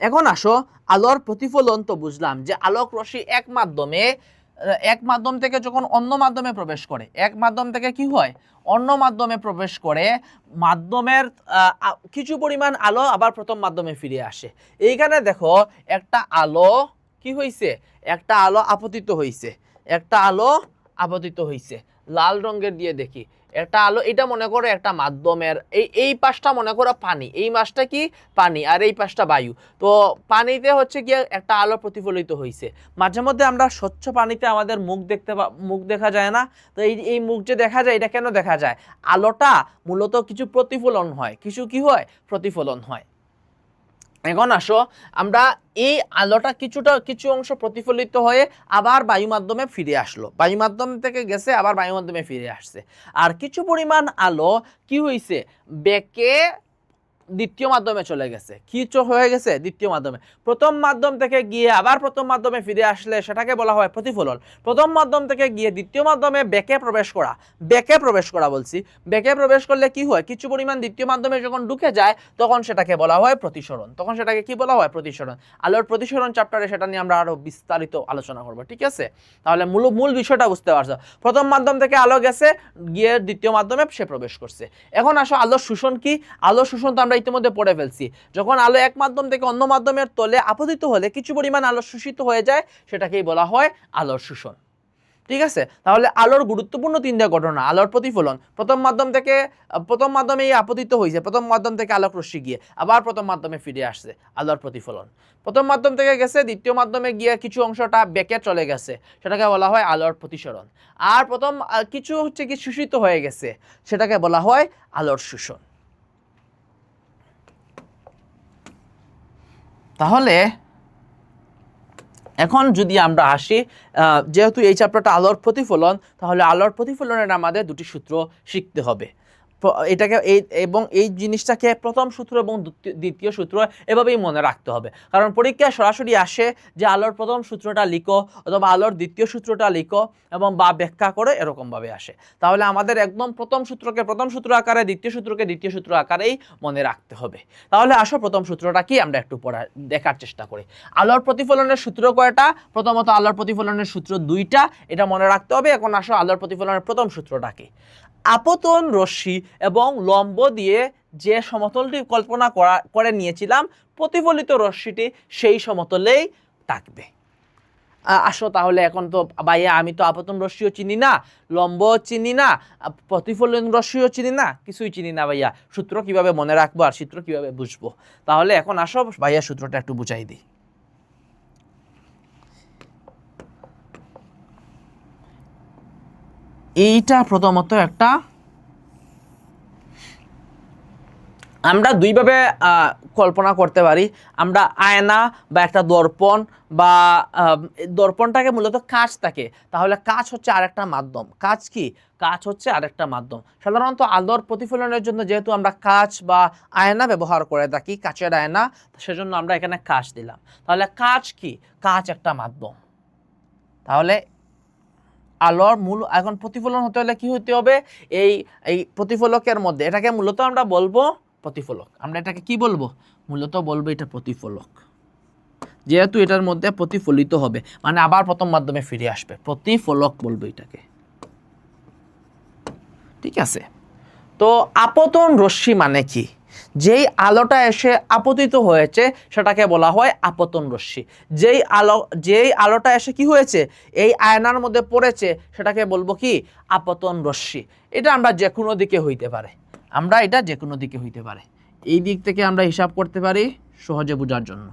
এখন আসো, আলোর প্রতিফলন তো বুঝলাম যে আলোক রশ্মি এক মাধ্যম থেকে যখন অন্য মাধ্যমে প্রবেশ করে, এক মাধ্যম থেকে কি হয়? অন্য মাধ্যমে প্রবেশ করে, মাধ্যমের কিছু পরিমাণ আলো আবার প্রথম মাধ্যমে ফিরে আসে। এইখানে দেখো একটা আলো কি হয়েছে? একটা আলো আপতিত হয়েছে, একটা আলো আপতিত হয়েছে। লাল রঙের দিয়ে দেখি, একটা আলো, এটা মনে করো একটা মাধ্যমের, এই পাশটা মনে করো পানি, এই মাছটা কি? পানি, আর এই পাশটা বায়ু। তো পানিতে হচ্ছে গিয়ে একটা আলো প্রতিফলিত হয়েছে। মাঝে মধ্যে আমরা স্বচ্ছ পানিতে আমাদের মুখ দেখা যায় না? তো এই মুখ যে দেখা যায়, এটা কেন দেখা যায়? আলোটা মূলত কিছু প্রতিফলন হয়, কিছু কি হয়? প্রতিফলন হয়। এখন আসো, আমরা এই আলোটা কিছু অংশ প্রতিফলিত হয়ে আবার বায়ু মাধ্যমে ফিরে আসলো, বায়ু মাধ্যম থেকে গেছে আবার বায়ু মাধ্যমে ফিরে আসছে। আর কিছু পরিমাণ আলো কি হয়েছে? বেঁকে দ্বিতীয় মাধ্যমে চলে গেছে। কি হয়ে গেছে? দ্বিতীয় মাধ্যমে। প্রথম মাধ্যম থেকে গিয়ে আবার প্রথম মাধ্যমে ফিরে আসলে সেটাকে বলা হয় প্রতিফলন। প্রথম মাধ্যম থেকে গিয়ে দ্বিতীয় মাধ্যমে বেঁকে প্রবেশ করা বলছি। বেঁকে প্রবেশ করলে কি হয়? কিছু পরিমাণ দ্বিতীয় মাধ্যমে যখন ঢুকে যায়, তখন সেটাকে বলা হয় প্রতিসরণ। তখন সেটাকে কি বলা হয়? প্রতিসরণ। আলোর প্রতিসরণ চ্যাপ্টারে সেটা নিয়ে আমরা আরো বিস্তারিত আলোচনা করব। ঠিক আছে? তাহলে মূল বিষয়টা বুঝতে পারছো। প্রথম মাধ্যম থেকে আলো গেছে, গিয়ে দ্বিতীয় মাধ্যমে সে প্রবেশ করছে। এখন আসো, আলোর শোষণ কি? আলোর শোষণ তো আমরা ইতিমধ্যে পড়ে ফেলছি। যখন আলো এক মাধ্যম থেকে অন্য মাধ্যমের তলে আপতিত হলে কিছু পরিমাণ আলো শোষিত হয়ে যায়, সেটাকেই বলা হয় আলোর শোষণ। ঠিক আছে? তাহলে আলোর গুরুত্বপূর্ণ তিনটা ঘটনা: আলোর প্রতিফলন, প্রথম মাধ্যমে আপতিত হয়েছে, প্রথম মাধ্যম থেকে আলোক রশ্মি গিয়ে আবার প্রথম মাধ্যমে ফিরে আসছে, আলোর প্রতিফলন। প্রথম মাধ্যম থেকে গেছে, দ্বিতীয় মাধ্যমে গিয়ে কিছু অংশটা বেঁকে চলে গেছে, সেটাকে বলা হয় আলোর প্রতিসরণ। আর প্রথম কিছু হচ্ছে কি শোষিত হয়ে গেছে, সেটাকে বলা হয় আলোর শোষণ। তাহলে এখন যদি আমরা আসি, যেহেতু এই চ্যাপ্টারটা আলোর প্রতিফলন, তাহলে আলোর প্রতিফলনের আমাদের দুটি সূত্র শিখতে হবে। এটাকে এই জিনিসটাকে প্রথম সূত্র এবং দ্বিতীয় সূত্র এভাবেই মনে রাখতে হবে, কারণ পরীক্ষায় সরাসরি আসে যে আলোর প্রথম সূত্রটা লিখো অথবা আলোর দ্বিতীয় সূত্রটা লিখো এবং বা ব্যাখ্যা করে, এরকমভাবে আসে। তাহলে আমাদের একদম প্রথম সূত্রকে প্রথম সূত্র আকারে, দ্বিতীয় সূত্রকে দ্বিতীয় সূত্র আকারেই মনে রাখতে হবে। তাহলে আসো, প্রথম সূত্রটা কি আমরা একটু দেখার চেষ্টা করি। আলোর প্রতিফলনের সূত্র কয়টা? প্রথমত আলোর প্রতিফলনের সূত্র দুইটা, এটা মনে রাখতে হবে। এখন আসো, আলোর প্রতিফলনের প্রথম সূত্রটা কি? আপতন রশ্মি এবং লম্ব দিয়ে যে সমতলটি কল্পনা করে নিয়েছিলাম, প্রতিফলিত রশ্মিটি সেই সমতলেই থাকবে। আসো তাহলে এখন তো ভাইয়া আমি তো আপতন রশ্মিও চিনি না, লম্ব চিনি না, প্রতিফলন রশ্মিও চিনি না, কিছুই চিনি না ভাইয়া, সূত্র কিভাবে মনে রাখবো আর সূত্র কিভাবে বুঝবো? তাহলে এখন আসো ভাইয়া সূত্রটা একটু বুঝাই দিই। এইটা প্রথমত একটা আমরা দুইভাবে কল্পনা করতে পারি। আমরা আয়না বা একটা দর্পণ বা দর্পণটাকে মূলত কাঁচ থাকে, তাহলে কাঁচ হচ্ছে আরেকটা মাধ্যম। কাঁচ কি? কাঁচ হচ্ছে আরেকটা মাধ্যম। সাধারণত আলোর প্রতিফলনের জন্য যেহেতু আমরা কাঁচ বা আয়না ব্যবহার করে থাকি, কাঁচের আয়না, সেজন্য আমরা এখানে কাঁচ দিলাম। তাহলে কাঁচ কি? কাঁচ একটা মাধ্যম। তাহলে আলোর মূল এখন প্রতিফলন হতে হলে কি হতে হবে? এই এই প্রতিফলকের মধ্যে এটাকে মূলত আমরা বলবো প্রতিফলক। আমরা এটাকে কি বলবো? মূলত বলবো এটা প্রতিফলক, যেহেতু এটার মধ্যে প্রতিফলিত হবে, মানে আবার প্রথম মাধ্যমে ফিরে আসবে, প্রতিফলক বলবো এটাকে। ঠিক আছে, তো আপতন রশ্মি মানে কি? যেই আলোটা এসে আপতিত হয়েছে সেটাকে বলা হয় আপতন রশ্মি। যেই আলোটা এসে কি হয়েছে, এই আয়নার মধ্যে পড়েছে, সেটাকে বলবো কি? আপতন রশ্মি। এটা আমরা যে কোনো দিকে হইতে পারে, এটা যে কোনো দিকে হইতে পারে। এই দিক থেকে আমরা হিসাব করতে পারি সহজে বোঝার জন্য।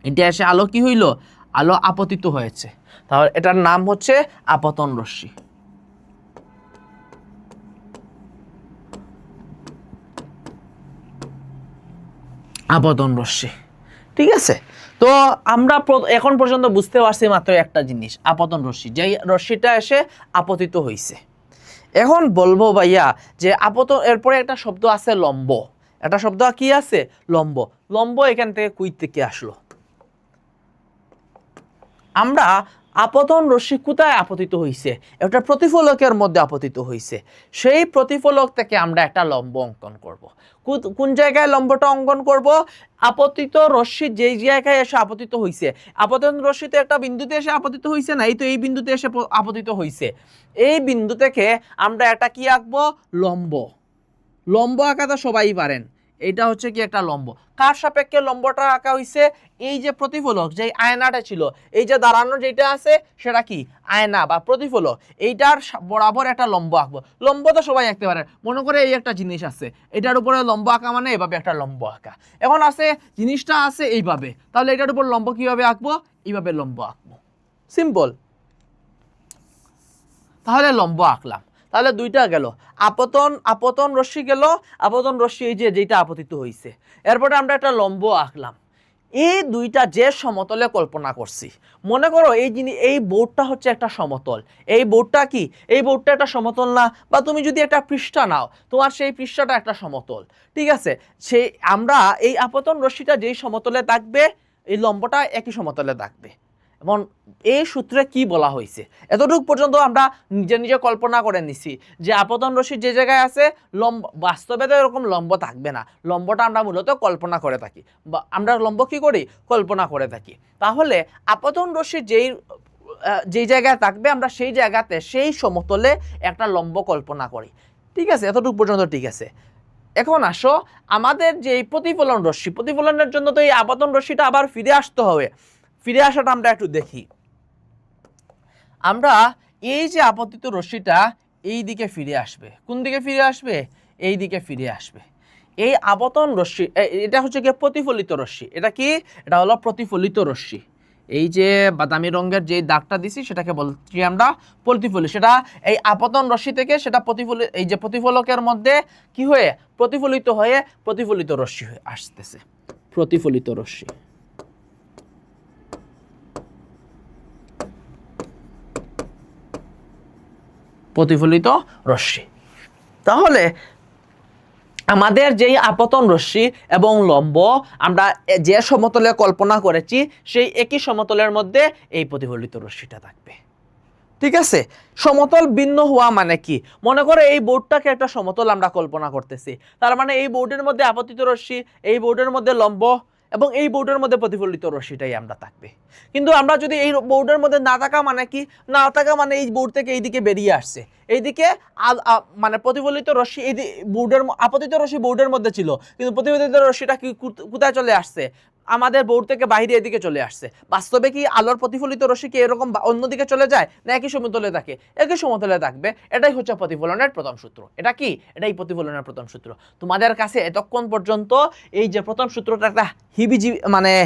এটা এসে আলো কি হইল? আলো আপতিত হয়েছে, তাহলে এটার নাম হচ্ছে আপতন রশ্মি। আপতন রশ্মি। ঠিক আছে, তো আমরা এখন পর্যন্ত বুঝতে পারছি মাত্র একটা জিনিস, আপতন রশ্মি, যেই রশ্মিটা এসে আপতিত হয়েছে। এখন বলবো ভাইয়া যে আপতন, এরপরে একটা শব্দ আছে লম্ব। একটা শব্দ কি আছে? লম্ব। লম্ব এখান থেকে কই থেকে আসলো? আমরা আপতন রশ্মি কোথায় আপতিত হয়েছে? একটা প্রতিফলকের মধ্যে আপতিত হয়েছে। সেই প্রতিফলক থেকে আমরা একটা লম্ব অঙ্কন করব। কোন জায়গায় লম্বটা অঙ্কন করব? আপতিত রশ্মি যেই জায়গায় এসে আপতিত হয়েছে, আপতন রশ্মিতে একটা বিন্দুতে এসে আপতিত হয়েছে না, এই তো এই বিন্দুতে এসে আপতিত হয়েছে। এই বিন্দু থেকে আমরা একটা কি আঁকবো? লম্ব। লম্ব আঁকাটা সবাই পারেন, এটা হচ্ছে কি একটা লম্ব। কার সাপেক্ষে লম্বটা আঁকা হইছে? এই যে প্রতিফলক, যে আয়নাটা ছিল, এই যে দাঁড়ানো যেটা আছে সেটা কি? আয়না বা প্রতিফলক, এইটার বরাবর একটা লম্ব আঁকবো। লম্ব তো সবাই আঁকতে পারে, মনে করে এই একটা জিনিস আছে, এটার উপরে লম্ব আঁকা মানে এইভাবে একটা লম্ব আঁকা। এখন আছে জিনিসটা আছে এইভাবে, তাহলে এটার উপর লম্ব কিভাবে আঁকবো? এইভাবে লম্ব আঁকবো, সিম্পল। তাহলে লম্ব আঁকলাম, তাহলে দুইটা গেল, আপতন রশ্মি গেল, আপতন রশ্মি এই যে যেটা আপতিত হয়েছে। এরপরে আমরা একটা লম্ব আঁকলাম। এই দুইটা যে সমতলে কল্পনা করছি, মনে করো এই বোর্ডটা হচ্ছে একটা সমতল। এই বোর্ডটা কি? এই বোর্ডটা একটা সমতল না? বা তুমি যদি একটা পৃষ্ঠা নাও, তোমার সেই পৃষ্ঠাটা একটা সমতল। ঠিক আছে, সেই আমরা এই আপতন রশ্মিটা যেই সমতলে থাকবে, এই লম্বটা একই সমতলে থাকবে। এবং এই সূত্রে কি বলা হয়েছে, এতটুকু পর্যন্ত আমরা নিজে নিজে কল্পনা করে নিছি যে আপতন রশ্মি যে জায়গায় আছে, লম্ব বাস্তবে তো এরকম লম্ব থাকবে না, লম্বটা আমরা মূলত কল্পনা করে থাকি, বা আমরা লম্ব কি করি? কল্পনা করে থাকি। তাহলে আপতন রশ্মি যেই জায়গায় থাকবে, আমরা সেই জায়গাতে সেই সমতলে একটা লম্ব কল্পনা করি। ঠিক আছে, এতটুকু পর্যন্ত ঠিক আছে। এখন আসো আমাদের যে প্রতিফলন রশ্মি, প্রতিফলনের জন্য তো এই আপতন রশ্মিটা আবার ফিরে আসতে হবে। ফিরে আসাটা আমরা একটু দেখি। আমরা এই যে আপতিত রশ্মিটা এই দিকে ফিরে আসবে, কোন দিকে ফিরে আসবে? এই দিকে ফিরে আসবে। এই আপতন রশ্মি, এটা হচ্ছে কি? প্রতিফলিত রশ্মি। এটা কি? এটা হলো প্রতিফলিত রশ্মি। এই যে বাদামি রঙের যে দাগটা দিছি সেটাকে বলছি আমরা প্রতিফলিত। সেটা এই আপতন রশ্মি থেকে সেটা প্রতিফলিত, এই যে প্রতিফলকের মধ্যে কি হয়ে প্রতিফলিত হয়ে প্রতিফলিত রশ্মি হয়ে আসতেছে, প্রতিফলিত রশ্মি। প্রতিফলিত রশ্মি। তাহলে আমাদের যেই আপতন রশ্মি এবং লম্ব আমরা যে সমতলে কল্পনা করেছি, সেই একই সমতলের মধ্যে এই প্রতিফলিত রশ্মিটা থাকবে। ঠিক আছে, সমতল ভিন্ন হওয়া মানে কি? মনে করো এই বোর্ডটাকে একটা সমতল আমরা কল্পনা করতেছি, তার মানে এই বোর্ডের মধ্যে আপতিত রশ্মি, এই বোর্ডের মধ্যে লম্ব, এবং এই বোর্ডের মধ্যে প্রতিফলিত রশ্মিটাই আমরা থাকবে। কিন্তু আমরা যদি এই বোর্ডের মধ্যে না থাকা মানে কি? না থাকা মানে এই বোর্ড থেকে এইদিকে বেরিয়ে আসছে, এইদিকে মানে প্রতিফলিত রশ্মি এই বোর্ডের, আপতিত রশ্মি বোর্ডের মধ্যে ছিল, কিন্তু প্রতিফলিত রশ্মিটা কি কোথায় চলে আসছে? আমাদের বোর্ড থেকে বাইরে এদিকে চলে আসছে। বাস্তবে কি আলোর প্রতিফলিত রশ্মি কি এরকম অন্যদিকে চলে যায়, না একই সমতলে থাকে? একই সমতলে থাকবে। এটাই হচ্ছে প্রতিফলনের প্রথম সূত্র। এটা কি? এটাই প্রতিফলনের প্রথম সূত্র। তোমাদের কাছে এতক্ষণ পর্যন্ত এই যে প্রথম সূত্রটা একটা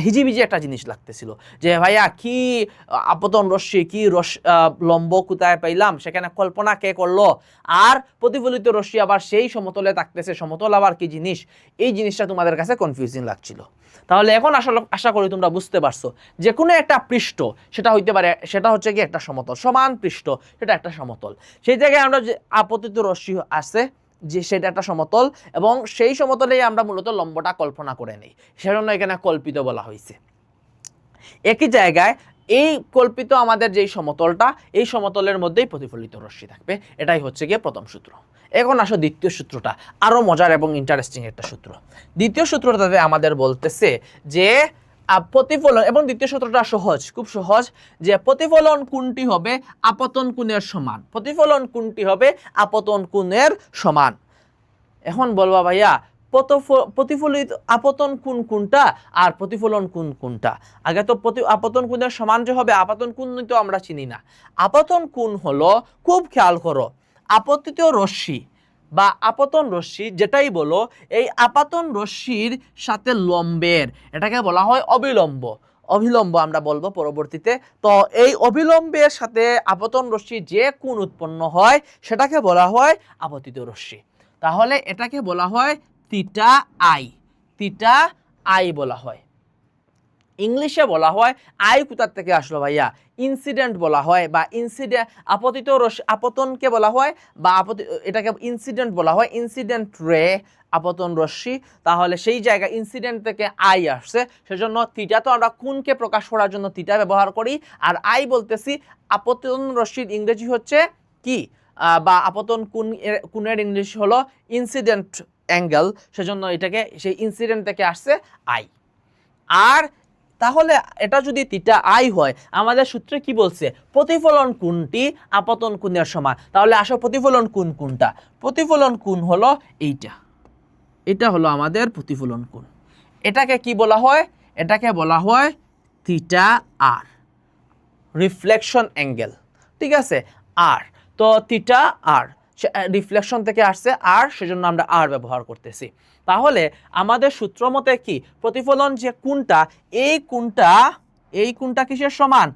হিজিবিজি একটা জিনিস লাগতেছিল, যে ভাইয়া কি আপতন রশ্মি, কি লম্ব কোথায় পাইলাম, সেখানে কল্পনা কে করলো, আর প্রতিফলিত রশ্মি আবার সেই সমতলে থাকতেছে, সমতল আবার কি জিনিস, এই জিনিসটা তোমাদের কাছে কনফিউজিং লাগছিল। তাহলে এখন আসলে আশা করি তোমরা বুঝতে পারছো যে কোনো একটা পৃষ্ঠ, সেটা হইতে পারে, সেটা হচ্ছে কি একটা সমতল, সমান পৃষ্ঠ, সেটা একটা সমতল। সেই জায়গায় আমরা যে আপতিত রশ্মি আছে যে সেটা একটা সমতল, এবং সেই সমতলেই আমরা মূলত লম্বটা কল্পনা করে নেই, সেজন্য এখানে কল্পিত বলা হয়েছে। একই জায়গায় এই কল্পিত আমাদের যেই সমতলটা, এই সমতলের মধ্যেই প্রতিফলিত রশ্মি থাকবে। এটাই হচ্ছে গিয়ে প্রথম সূত্র। এখন আসো দ্বিতীয় সূত্রটা, আরো মজার এবং ইন্টারেস্টিং একটা সূত্র। দ্বিতীয় সূত্রটাতে আমাদের বলতেছে যে প্রতিফলন, এবং দ্বিতীয় সূত্রটা সহজ, খুব সহজ, যে প্রতিফলন কোণটি হবে আপতন কোণের সমান। প্রতিফলন কোণটি হবে আপতন কোণের সমান। এখন বলবা ভাইয়া প্রতিফলিত আপতন কোণ কোনটা আর প্রতিফলন কোণ কোনটা? আগে তো আপতন কোণের সমান যে হবে, আপতন কোণ তো আমরা চিনি না। আপতন কোণ হলো, খুব খেয়াল করো, আপতিত রশ্মি বা আপতন রশ্মি যেটাই বলো, এই আপতন রশ্মির সাথে লম্বের, এটাকে বলা হয় অবিলম্ব। অভিলম্ব আমরা বলবো পরবর্তীতে। তো এই অবিলম্বের সাথে আপতন রশ্মি যে কোণ উৎপন্ন হয় সেটাকে বলা হয় আপতিত রশ্মি। তাহলে এটাকে বলা হয় থিটা আই, থিটা আই বলা হয়। ইংলিশে বলা হয়, আই কোথা থেকে আসলো ভাইয়া? ইনসিডেন্ট বলা হয়, বা ইনসিডেন্ট আপতিত রশ্মি, আপতনকে বলা হয়, বা এটাকে ইনসিডেন্ট বলা হয়, ইনসিডেন্ট রে, আপতন রশ্মি। তাহলে সেই জায়গায় ইনসিডেন্ট থেকে আই আসছে, সেজন্য থিটা তো আমরা কোণকে প্রকাশ করার জন্য থিটা ব্যবহার করি, আর আই বলতেছি আপতন রশ্মির ইংরেজি হচ্ছে কি, বা আপতন কোণের ইংলিশ হলো ইনসিডেন্ট অ্যাঙ্গেল, সেজন্য এটাকে সেই ইনসিডেন্ট থেকে আসছে আই। আর তাহলে এটা যদি থিটা আই হয়, আমাদের সূত্রে কি বলছে? প্রতিফলন কোণটি আপতন কোণের সমান। তাহলে আসো প্রতিফলন কোণ কোনটা? প্রতিফলন কোণ হলো এইটা, এটা হলো আমাদের প্রতিফলন কোণ। এটাকে কি বলা হয়? এটাকে বলা হয় থিটা আর, রিফ্লেকশন অ্যাঙ্গেল। ঠিক আছে, আর তো থিটা আর, রিফ্লেকশন থেকে আসছে আর, সেজন্য আমরা আর ব্যবহার করতেছি। তাহলে আমাদের সূত্র মতে কি, প্রতিফলন যে কোণটা, এই কোণটা কিসের সমান?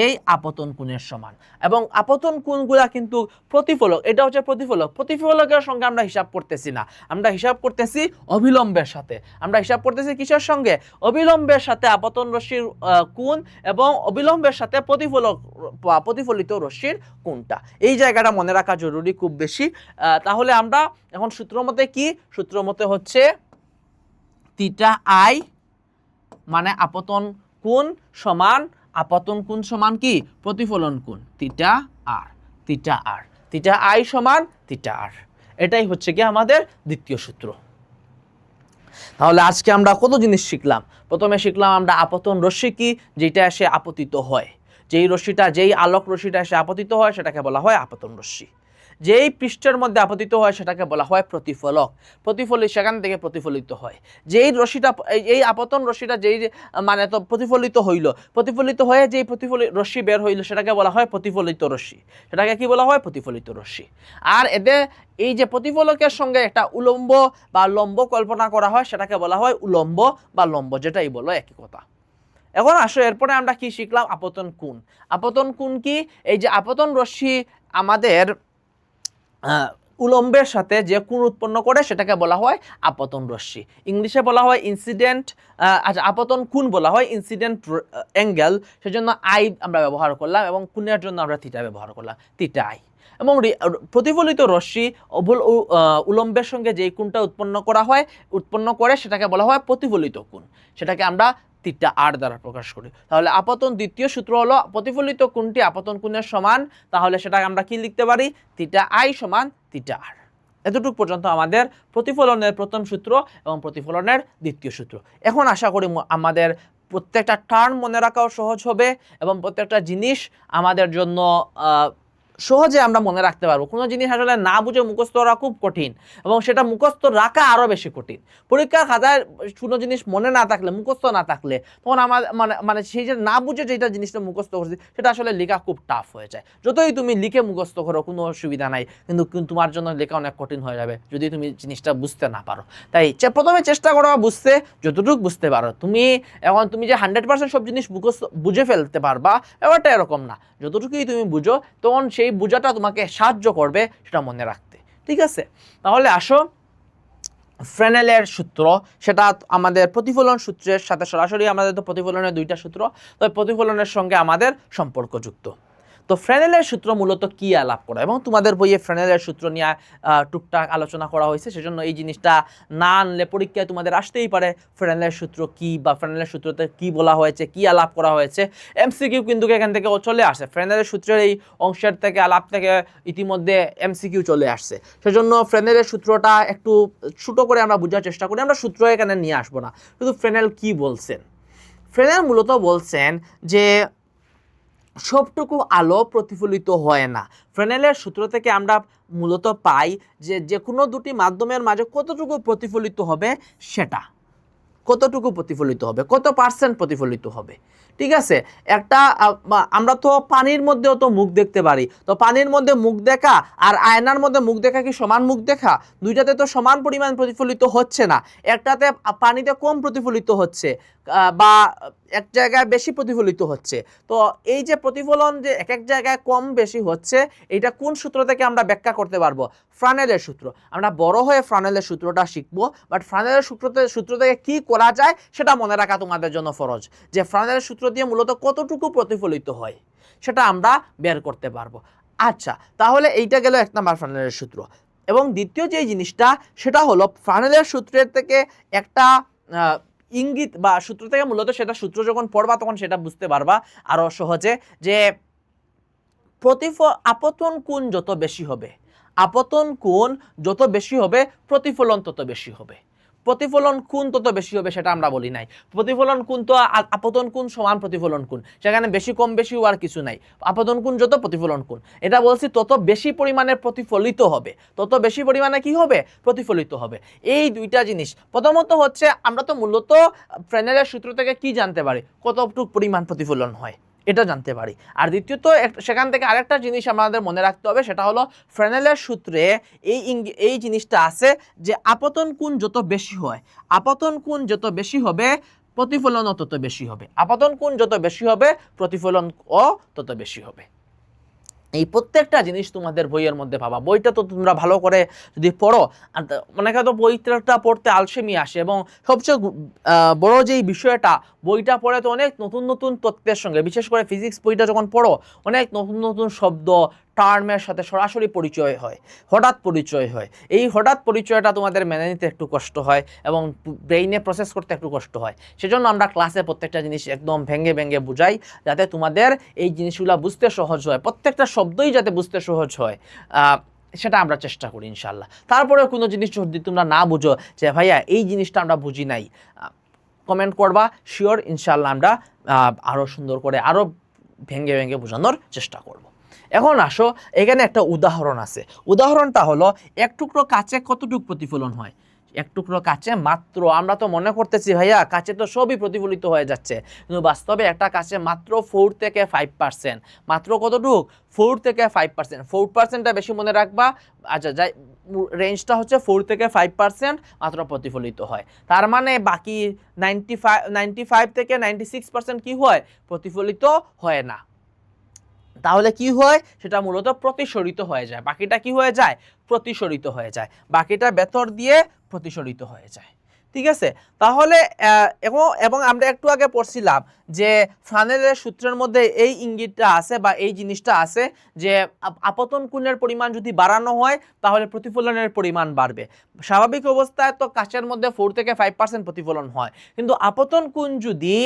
এই আপতন কোণের সমান। এবং আপতন কোণগুলা কিন্তু প্রতিফলক, এটা হচ্ছে প্রতিফলক। প্রতিফলকের সঙ্গে আমরা হিসাব করতেছি না, আমরা হিসাব করতেছি অবিলম্বের সাথে। আমরা হিসাব করতেছি কিসের সঙ্গে? অবিলম্বের সাথে আপতন রশ্মির কোণ, এবং অবিলম্বের সাথে প্রতিফলিত রশ্মির কোণটা। এই জায়গাটা মনে রাখা জরুরি, খুব বেশি। তাহলে আমরা এখন সূত্র মতে কি? সূত্র মতে হচ্ছে থিটা আই মানে আপতন কোণ সমান, আপতন কোণ সমান কি? প্রতিফলন কোণ, theta r, theta r, theta i সমান থিটা আর। এটাই হচ্ছে কি আমাদের দ্বিতীয় সূত্র। তাহলে আজকে আমরা কত জিনিস শিখলাম। প্রথমে শিখলাম আমরা আপতন রশ্মি কি, যেটা এসে আপতিত হয়, যেই রশ্মিটা, যেই আলোক রশ্মিটা এসে আপতিত হয় সেটাকে বলা হয় আপতন রশ্মি। যেই পৃষ্ঠের মধ্যে আপতিত হয় সেটাকে বলা হয় প্রতিফলক, সেখান থেকে প্রতিফলিত হয়। যেই রশ্মিটা, এই আপতন রশ্মিটা যেই মানে তো প্রতিফলিত হইল, প্রতিফলিত হয়ে যেই রশ্মি বের হইল সেটাকে বলা হয় প্রতিফলিত রশ্মি। সেটাকে কি বলা হয়? প্রতিফলিত রশ্মি। আর এতে এই যে প্রতিফলকের সঙ্গে একটা উলম্ব বা লম্ব কল্পনা করা হয় সেটাকে বলা হয় উলম্ব বা লম্ব, যেটাই বলো একই কথা। এখন আসো এরপরে আমরা কি শিখলাম? আপতন কোণ। আপতন কোণ কি? এই যে আপতন রশ্মি আমাদের উলম্বের সাথে যে কোণ উৎপন্ন করে সেটাকে বলা হয় আপতন রশ্মি। ইংলিশে বলা হয় ইনসিডেন্ট, আচ্ছা আপতন কোণ বলা হয় ইনসিডেন্ট অ্যাঙ্গেল, সেজন্য আই আমরা ব্যবহার করলাম, এবং কোণের জন্য আমরা থিটা ব্যবহার করলাম, থিটা আই। এবং প্রতিফলিত রশ্মি উলম্বের সঙ্গে যেই কোণটা উৎপন্ন করে সেটাকে বলা হয় প্রতিফলিত কোণ, সেটাকে আমরা থিটা আর দ্বারা প্রকাশ করি। তাহলে আপতন দ্বিতীয় সূত্র হলো প্রতিফলিত কোণটি আপতন কোণের সমান, তাহলে সেটাকে আমরা কি লিখতে পারি? থিটা আই সমান থিটা আর। এতটুকু পর্যন্ত আমাদের প্রতিফলনের প্রথম সূত্র এবং প্রতিফলনের দ্বিতীয় সূত্র। এখন আশা করি আমাদের প্রত্যেকটা টার্ম মনে রাখাও সহজ হবে, এবং প্রত্যেকটা জিনিস আমাদের জন্য সহজে আমরা মনে রাখতে পারবো। কোনো জিনিস আসলে না বুঝে মুখস্থ করা খুব কঠিন এবং সেটা মুখস্থ রাখা আরও বেশি কঠিন। পরীক্ষার খাতায় কোনো জিনিস মনে না থাকলে, মুখস্থ না থাকলে, তখন আমার মানে সেই যে না বুঝে যেটা জিনিসটা মুখস্থ করছি সেটা আসলে লেখা খুব টাফ হয়ে যায়। যতই তুমি লিখে মুখস্থ করো কোনো অসুবিধা নাই, কিন্তু তোমার জন্য লেখা অনেক কঠিন হয়ে যাবে যদি তুমি জিনিসটা বুঝতে না পারো। তাই প্রথমে চেষ্টা করো বুঝতে, যতটুকু বুঝতে পারো। এখন তুমি যে 100% সব জিনিস মুখস্থ বুঝে ফেলতে পারবা ব্যাপারটা এরকম না। যতটুকুই তুমি বুঝো তখন সেই বোঝাটা তোমাকে সাহায্য করবে সেটা মনে রাখতে। ঠিক আছে, তাহলে আসো ফ্রেনেলের সূত্র, সেটা আমাদের প্রতিফলন সূত্রের সাথে সরাসরি, আমাদের তো প্রতিফলনের দুইটা সূত্র, তবে প্রতিফলনের সঙ্গে আমাদের সম্পর্কযুক্ত। তো ফ্রেনেলের সূত্র মূলত কি আলাপ করা, এবং তোমাদের বইয়ে ফ্রেনেলের সূত্র নিয়ে টুকটাক আলোচনা করা হয়েছে, সেজন্য এই জিনিসটা না আনলে পরীক্ষায় তোমাদের আসতেই পারে ফ্রেনেলের সূত্র কি, বা ফ্রেনেলের সূত্রতে কি বলা হয়েছে, কি আলাপ করা হয়েছে। এমসিকিউ কিন্তু এখান থেকে চলে আসে, ফ্রেনেলের সূত্রের এই অংশের থেকে, আলাপ থেকে ইতিমধ্যে এমসিকিউ চলে আসছে। সেজন্য ফ্রেনেলের সূত্রটা একটু ছোটো করে আমরা বোঝার চেষ্টা করি, আমরা সূত্র এখানে নিয়ে আসবো না। শুধু ফ্রেনেল কি বলছেন, ফ্রেনেল মূলত বলছেন যে সবটুকু আলো প্রতিফলিত হয় না। ফ্রেনেলের সূত্র থেকে আমরা মূলত পাই যে যে কোনো দুটি মাধ্যমের মাঝে কতটুকু প্রতিফলিত হবে, সেটা কতটুকু প্রতিফলিত হবে, কত পার্সেন্ট প্রতিফলিত হবে। ঠিক আছে, একটা আমরা তো পানির মধ্যেও তো মুখ দেখতে পারি, তো পানির মধ্যে মুখ দেখা আর আয়নার মধ্যে মুখ দেখা কি সমান মুখ দেখা? দুইটাতে তো সমান পরিমাণ প্রতিফলিত হচ্ছে না, একটাতে পানিতে কম প্রতিফলিত হচ্ছে বা এক জায়গায় বেশি প্রতিফলিত হচ্ছে। তো এই যে প্রতিফলন যে এক এক জায়গায় কম বেশি হচ্ছে, এটা কোন সূত্র থেকে আমরা ব্যাখ্যা করতে পারবো? ফ্রেনেলের সূত্র। আমরা বড় হয়ে ফ্রেনেলের সূত্রটা শিখবো, বাট ফ্রেনেলের সূত্র থেকে কি করা যায় সেটা মনে রাখা তোমাদের জন্য ফরজ, যে ফ্রেনেলের সূত্র দিয়ে মূলত কতটুকু প্রতিফলিত হয় সেটা আমরা বের করতে পারবো। আচ্ছা, তাহলে এইটা গেল এক নাম্বার ফ্রেনেলের সূত্র। এবং দ্বিতীয় যে জিনিসটা সেটা হলো ফ্রেনেলের সূত্রের থেকে একটা ইঙ্গিত বা সূত্র থেকে মূলত সেটা সূত্র যখন পড়বা তখন সেটা বুঝতে পারবা আরো সহজে, যে আপতন কোণ যত বেশি হবে, আপতন কোণ যত বেশি হবে প্রতিফলন তত বেশি হবে। প্রতিফলন কোণ তত বেশি হবে সেটা আমরা বলি নাই। প্রতিফলন কোণ তো আপতন কোণ সমান প্রতিফলন কোণ, সেখানে বেশি কম বেশি হওয়ার কিছু নাই। আপতন কোণ যত প্রতিফলন কোণ, এটা বলছি তত বেশি পরিমাণে প্রতিফলিত হবে, তত বেশি পরিমাণে কি হবে? প্রতিফলিত হবে। এই দুইটা জিনিস প্রথমত হচ্ছে, আমরা তো মূলত ফ্রেনেলের সূত্র থেকে কি জানতে পারি? কতটুকু পরিমাণ প্রতিফলন হয় এটা জানতে পারি। আর দ্বিতীয়ত সেখান থেকে আরেকটা জিনিস আমাদের মনে রাখতে হবে, সেটা হলো ফ্রেনেলের সূত্রে এই জিনিসটা আছে যে আপতন কোণ যত বেশি হয়, আপতন কোণ যত বেশি হবে প্রতিফলনও তত বেশি হবে, আপতন কোণ যত বেশি হবে প্রতিফলনও তত বেশি হবে। এই প্রত্যেকটা জিনিস তোমাদের বইয়ের মধ্যে পাবা। বইটা তো তোমরা ভালো করে যদি পড়ো, অনেকে তো বইটা পড়তে আলসেমি আসে, এবং সবচেয়ে বড় যেই বিষয়টা, বইটা পড়ে তো অনেক নতুন নতুন তথ্যের সঙ্গে, বিশেষ করে ফিজিক্স বইটা যখন পড়ো, অনেক নতুন নতুন শব্দ টার্মের সাথে সরাসরি পরিচয় হয়, হঠাৎ পরিচয় হয়। এই হঠাৎ পরিচয়টা তোমাদের মেনে নিতে একটু কষ্ট হয় এবং ব্রেইনে প্রসেস করতে একটু কষ্ট হয়। সেজন্য আমরা ক্লাসে প্রত্যেকটা জিনিস একদম ভেঙে ভেঙে বুঝাই, যাতে তোমাদের এই জিনিসগুলো বুঝতে সহজ হয়, প্রত্যেকটা শব্দই যাতে বুঝতে সহজ হয়, সেটা আমরা চেষ্টা করি ইনশাল্লাহ। তারপরেও কোনো জিনিস যদি তোমরা না বুঝো যে ভাইয়া এই জিনিসটা আমরা বুঝি নাই, কমেন্ট করবা, শিওর ইনশাল্লাহ আমরা আরও সুন্দর করে আরও ভেঙে ভেঙে বোঝানোর চেষ্টা করব। এখন আসো, এখানে একটা উদাহরণ আছে। উদাহরণটা হলো এক টুকরো কাচে কতটুকু প্রতিফলন হয়। এক টুকরো কাচে মাত্র, আমরা তো মনে করতেছি ভাইয়া কাচে তো সবই প্রতিফলিত হয়ে যাচ্ছে, কিন্তু বাস্তবে একটা কাচে মাত্র 4 থেকে 5%, মাত্র কতটুকু? 4 থেকে 5%। 4%টা বেশি মনে রাখবা। আচ্ছা, যাই, রেঞ্জটা হচ্ছে 4 থেকে 5% মাত্র প্রতিফলিত হয়। তার মানে বাকি 95 থেকে 96% কি হয়? প্রতিফলিত হয় না। তাহলে কি হয়? সেটা মূলত প্রতিসরিত হয়ে যায়। বাকিটা কি হয়ে যায়? প্রতিসরিত হয়ে যায়। বাকিটা ভেতর দিয়ে প্রতিসরিত হয়ে যায়। ঠিক আছে, তাহলে এবং আমরা একটু আগে পড়ছিলাম যে ফ্রেনেলের সূত্রের মধ্যে এই ইঙ্গিতটা আছে বা এই জিনিসটা আছে যে আপতন কোণের পরিমাণ যদি বাড়ানো হয় তাহলে প্রতিফলনের পরিমাণ বাড়বে। স্বাভাবিক অবস্থায় তো কাচের মধ্যে 4 থেকে 5% প্রতিফলন হয়, কিন্তু আপতন কোণ যদি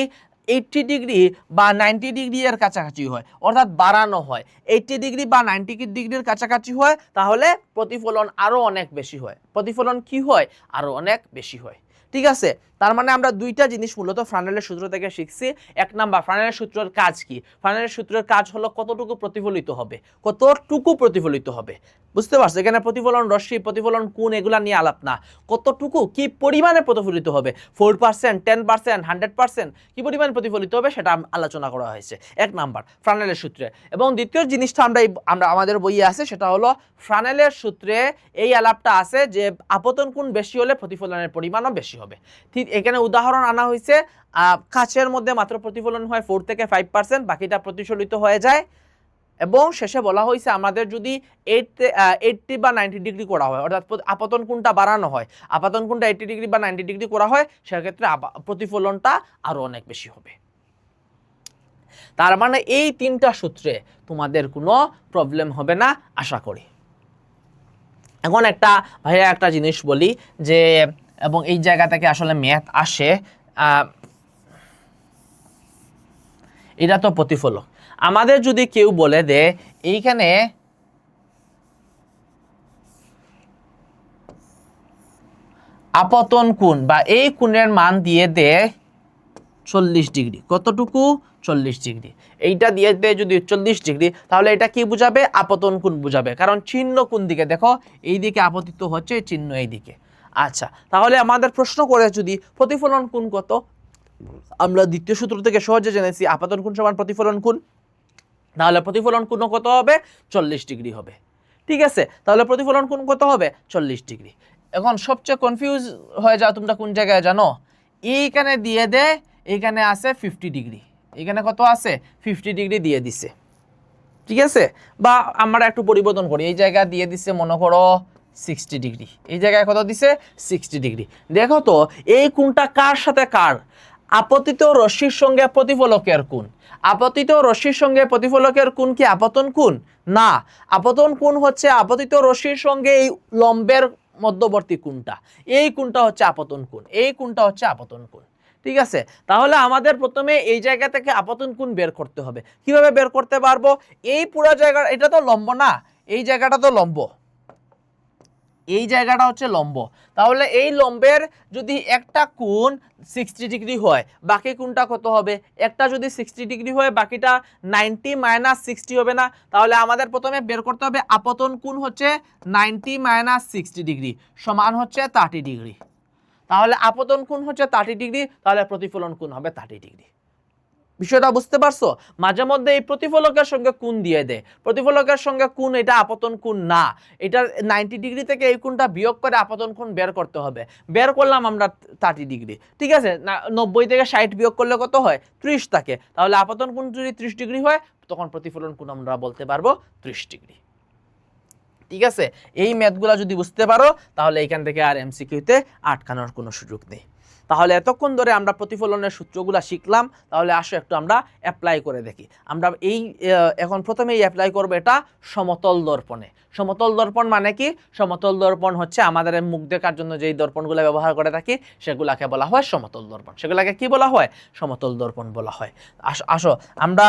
80 ডিগ্রি বা 90 ডিগ্রি এর কাছাকাছি হয়, অর্থাৎ বাড়ানো হয়, 80 ডিগ্রি বা 90 ডিগ্রির কাছাকাছি হয়, তাহলে প্রতিফলন আরও অনেক বেশি হয়। প্রতিফলন কি হয়? আরও অনেক বেশি হয়। ঠিক আছে, তার মানে আমরা দুইটা জিনিস মূলত ফার্নেলের সূত্র থেকে শিখছি। এক নাম্বার, ফার্নেলের সূত্রের কাজ কি? ফার্নেলের সূত্রের কাজ হলো কতটুকু প্রতিফলিত হবে, কতটুকু প্রতিফলিত হবে, বুঝতে পারছো? এখানে প্রতিফলন রশ্মি, প্রতিফলন কোণ এগুলা নিয়ে আলাপ না, কতটুকু কি পরিমাণে প্রতিফলিত হবে, 4%, 10%, 100% কি পরিমাণে প্রতিফলিত হবে সেটা আলোচনা করা হয়েছে এক নাম্বার ফার্নেলের সূত্রে। এবং দ্বিতীয় জিনিসটা আমরা আমাদের বইয়ে আছে, সেটা হলো ফার্নেলের সূত্রে এই আলাপটা আছে যে আপতন কোণ বেশি হলে প্রতিফলনের পরিমাণও বেশি হবে। ঠিক এখানে উদাহরণ আনা হয়েছে, কাচের মধ্যে মাত্র প্রতিফলন হয় 4 থেকে 5%, বাকিটা প্রতিফলিত হয়ে যায়। এবং শেষে বলা হয়েছে আমাদের যদি 80 বা 90 ডিগ্রি করা হয়, অর্থাৎ আপতন কোণটা বাড়ানো হয়, আপতন কোণটা 80 ডিগ্রি বা 90 ডিগ্রি করা হয়, সেক্ষেত্রে প্রতিফলনটা আরো অনেক বেশি হবে। তার মানে এই তিনটা সূত্রে তোমাদের কোনো প্রবলেম হবে না আশা করি। এখন ভাইয়া একটা জিনিস বলি যে, এবং এই জায়গা থেকে আসলে ম্যাথ আসে, এটা তো প্রতিফলক। আমাদের যদি কেউ বলে দে এইখানে আপতন কোণ বা এই কোণের মান দিয়ে দে 40 ডিগ্রি, কতটুকু? 40 ডিগ্রি। এইটা দিয়ে দে যদি 40 ডিগ্রি, তাহলে এটা কি বুঝাবে? আপতন কোণ বুঝাবে, কারণ চিহ্ন কোন দিকে দেখো, এই দিকে আপতিত হচ্ছে, চিহ্ন এই দিকে। আচ্ছা, তাহলে আমাদের প্রশ্ন করে যদি প্রতিফলন কোণ কত, আমরা দ্বিতীয় সূত্র থেকে সহজে জেনেছি আপতন কোণ সমান প্রতিফলন কোণ, তাহলে প্রতিফলন কোণ কত হবে? 40 ডিগ্রি হবে। ঠিক আছে, তাহলে প্রতিফলন কোণ কত হবে? 40 ডিগ্রি। এখন সবচেয়ে কনফিউজ হয়ে যাও তোমরা কোন জায়গায় জানো? এইখানে দিয়ে দে, এইখানে আছে 50 ডিগ্রি, এখানে কত আছে? 50 ডিগ্রি দিয়ে দিছে। ঠিক আছে, বা আমরা একটু পরিবর্তন করি, এই জায়গা দিয়ে দিছে মনে করো 60 ডিগ্রি, এই জায়গায় কত দিছে? 60 ডিগ্রি। দেখো তো এই কোণটা কার সাথে কার? আপতিত রশ্মির সঙ্গে প্রতিফলকের কোণ। আপতিত রশ্মির সঙ্গে প্রতিফলকের কোণ কি আপতন কোণ? না, আপতন কোণ হচ্ছে আপতিত রশ্মির সঙ্গে এই লম্বের মধ্যবর্তী কোণটা, এই কোণটা হচ্ছে আপতন কোণ, এই কোণটা হচ্ছে আপতন কোণ। ঠিক আছে, তাহলে আমাদের প্রথমে এই জায়গা থেকে আপতন কোণ বের করতে হবে। কিভাবে বের করতে পারবো? এই পুরো জায়গা, এটা তো লম্ব না, এই জায়গাটা তো লম্ব, এই জায়গাটা হচ্ছে লম্ব। তাহলে এই লম্বের যদি একটা কোণ 60 ডিগ্রি হয়, বাকি কোণটা কত হবে? একটা যদি 60 ডিগ্রি হয়, বাকিটা 90 মাইনাস 60 হবে না? তাহলে আমাদের প্রথমে বের করতে হবে আপতন কোণ হচ্ছে 90 মাইনাস 60 ডিগ্রি সমান হচ্ছে 30 ডিগ্রি। তাহলে আপতন কোণ হচ্ছে 30 ডিগ্রি, তাহলে প্রতিফলন কোণ হবে 30 ডিগ্রি। বিষয়টা বুঝতে পারছো? মাঝে মধ্যে এই প্রতিফলকের সঙ্গে কোণ দিয়ে দেয়, প্রতিফলকের সঙ্গে কোণ, এটা আপতন কোণ না, এটা 90 ডিগ্রি থেকে এই কোণটা বিয়োগ করে আপতন কোণ বের করতে হবে। বের করলাম আমরা 30 ডিগ্রি। ঠিক আছে, 90 থেকে 60 বিয়োগ করলে কত হয়? 30 থাকে। তাহলে আপতন কোণ যদি 30 ডিগ্রি হয়, তখন প্রতিফলন কোণ আমরা বলতে পারবো 30 ডিগ্রি। ঠিক আছে, এই ম্যাথগুলো যদি বুঝতে পারো, তাহলে এইখান থেকে আর এমসিকিউতে আটকানোর কোনো সুযোগ নেই। তাহলে এতক্ষণ ধরে আমরা প্রতিফলনের সূত্রগুলো শিখলাম, তাহলে আসো একটু আমরা অ্যাপ্লাই করে দেখি। আমরা এখন প্রথমেই অ্যাপ্লাই করবো এটা সমতল দর্পণে। সমতল দর্পণ মানে কি? সমতল দর্পণ হচ্ছে আমাদের মুখ দেখার জন্য যেই দর্পণগুলো ব্যবহার করে থাকি, সেগুলাকে বলা হয় সমতল দর্পণ। সেগুলাকে কি বলা হয়? সমতল দর্পণ বলা হয়। আসো আমরা,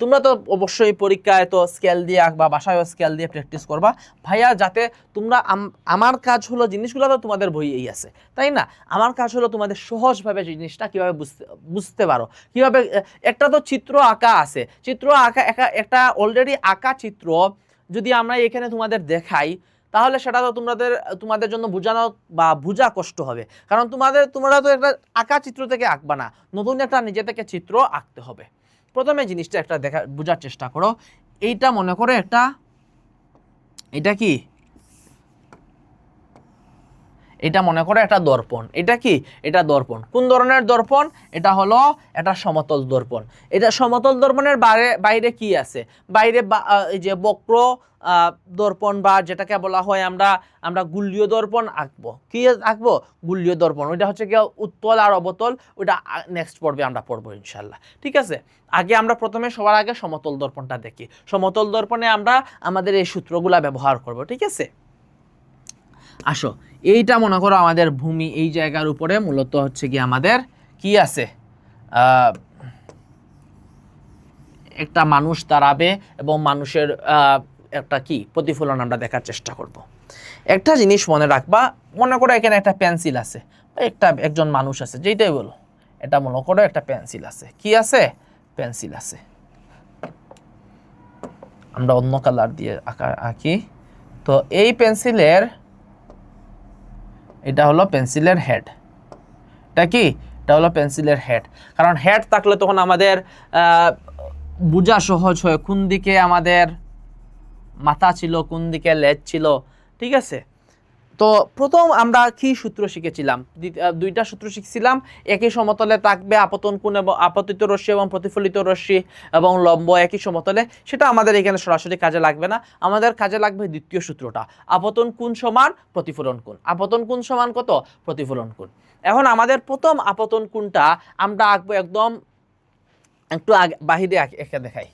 তোমরা তো অবশ্যই পরীক্ষায় তো স্কেল দিয়ে আঁকবা, বাসায়ও স্কেল দিয়ে প্র্যাকটিস করবা ভাইয়া, যাতে তোমরা, আমার কাজ হলো জিনিসগুলো তো তোমাদের বইয়েই আছে, তাই না? আমার কাজ হলো তোমাদের সহজভাবে জিনিসটা কীভাবে বুঝতে পারো, কীভাবে। একটা তো চিত্র আঁকা আছে, চিত্র আঁকা একটা অলরেডি আঁকা চিত্র যদি আমরা এখানে তোমাদের দেখাই, তাহলে সেটা তো তোমাদের জন্য বোঝানো বা বোঝা কষ্ট হবে, কারণ তোমরা তো একটা আঁকা চিত্র থেকে আঁকবা না, নতুন একটা নিজে থেকে চিত্র আঁকতে হবে। প্রথমে জিনিসটা একটা বোঝার চেষ্টা করো। এইটা মনে করো এটা কি? এটা মনে করো একটা দর্পণ। এটা কি? এটা দর্পণ। কোন ধরনের দর্পণ? এটা হলো একটা সমতল দর্পণ। এটা সমতল দর্পণের বাইরে কি আছে? বাইরে এই যে বক্র দর্পণ, বা যেটাকে বলা হয় আমরা গুল্লীয় দর্পণ আঁকবো। কি আঁকবো? গুল্লীয় দর্পণ। ওইটা হচ্ছে কি উত্তল আর অবতল, ওইটা নেক্সট পর্বে আমরা পড়বো ইনশাল্লাহ। ঠিক আছে, আগে আমরা প্রথমে সবার আগে সমতল দর্পণটা দেখি। সমতল দর্পণে আমরা আমাদের এই সূত্রগুলা ব্যবহার করব। ঠিক আছে, আসো, এইটা মনে করো আমাদের ভূমি, এই জায়গার উপরে মূলত হচ্ছে কি আমাদের কি আছে? একটা মানুষ দাঁড়াবে এবং মানুষের একটা কি প্রতিফলন আমরা দেখার চেষ্টা করব। একটা জিনিস মনে রাখবা, মনে করো এখানে একটা পেন্সিল আছে, একজন মানুষ আছে, যেটাই বলো, এটা মনে করো একটা পেন্সিল আছে, কি আছে, পেন্সিল আছে, আমরা অন্য কালার দিয়ে আঁকি। তো এই পেন্সিলের, এটা হলো পেন্সিলের হেড, এটা কি, এটা হলো পেন্সিলের হেড। কারণ হেড থাকলে তখন আমাদের বোঝা সহজ হয় কোন দিকে আমাদের মাথা ছিল, কোন দিকে লেজ ছিল, ঠিক আছে। তো প্রথম আমরা কি সূত্র শিখেছিলাম, দুইটা সূত্র শিখছিলাম। একই সমতলে থাকবে আপতন কোণ এবং আপতিত রশ্মি এবং প্রতিফলিত রশ্মি এবং লম্ব একই সমতলে, সেটা আমাদের এখানে সরাসরি কাজে লাগবে না, আমাদের কাজে লাগবে দ্বিতীয় সূত্রটা, আপতন কোণ সমান প্রতিফলন কোণ। আপতন কোণ সমান কত, প্রতিফলন কোণ। এখন আমাদের প্রথম আপতন কোণটা আমরা আঁকবো একদম, একটু আগে বাহিরে এঁকে দেখাই।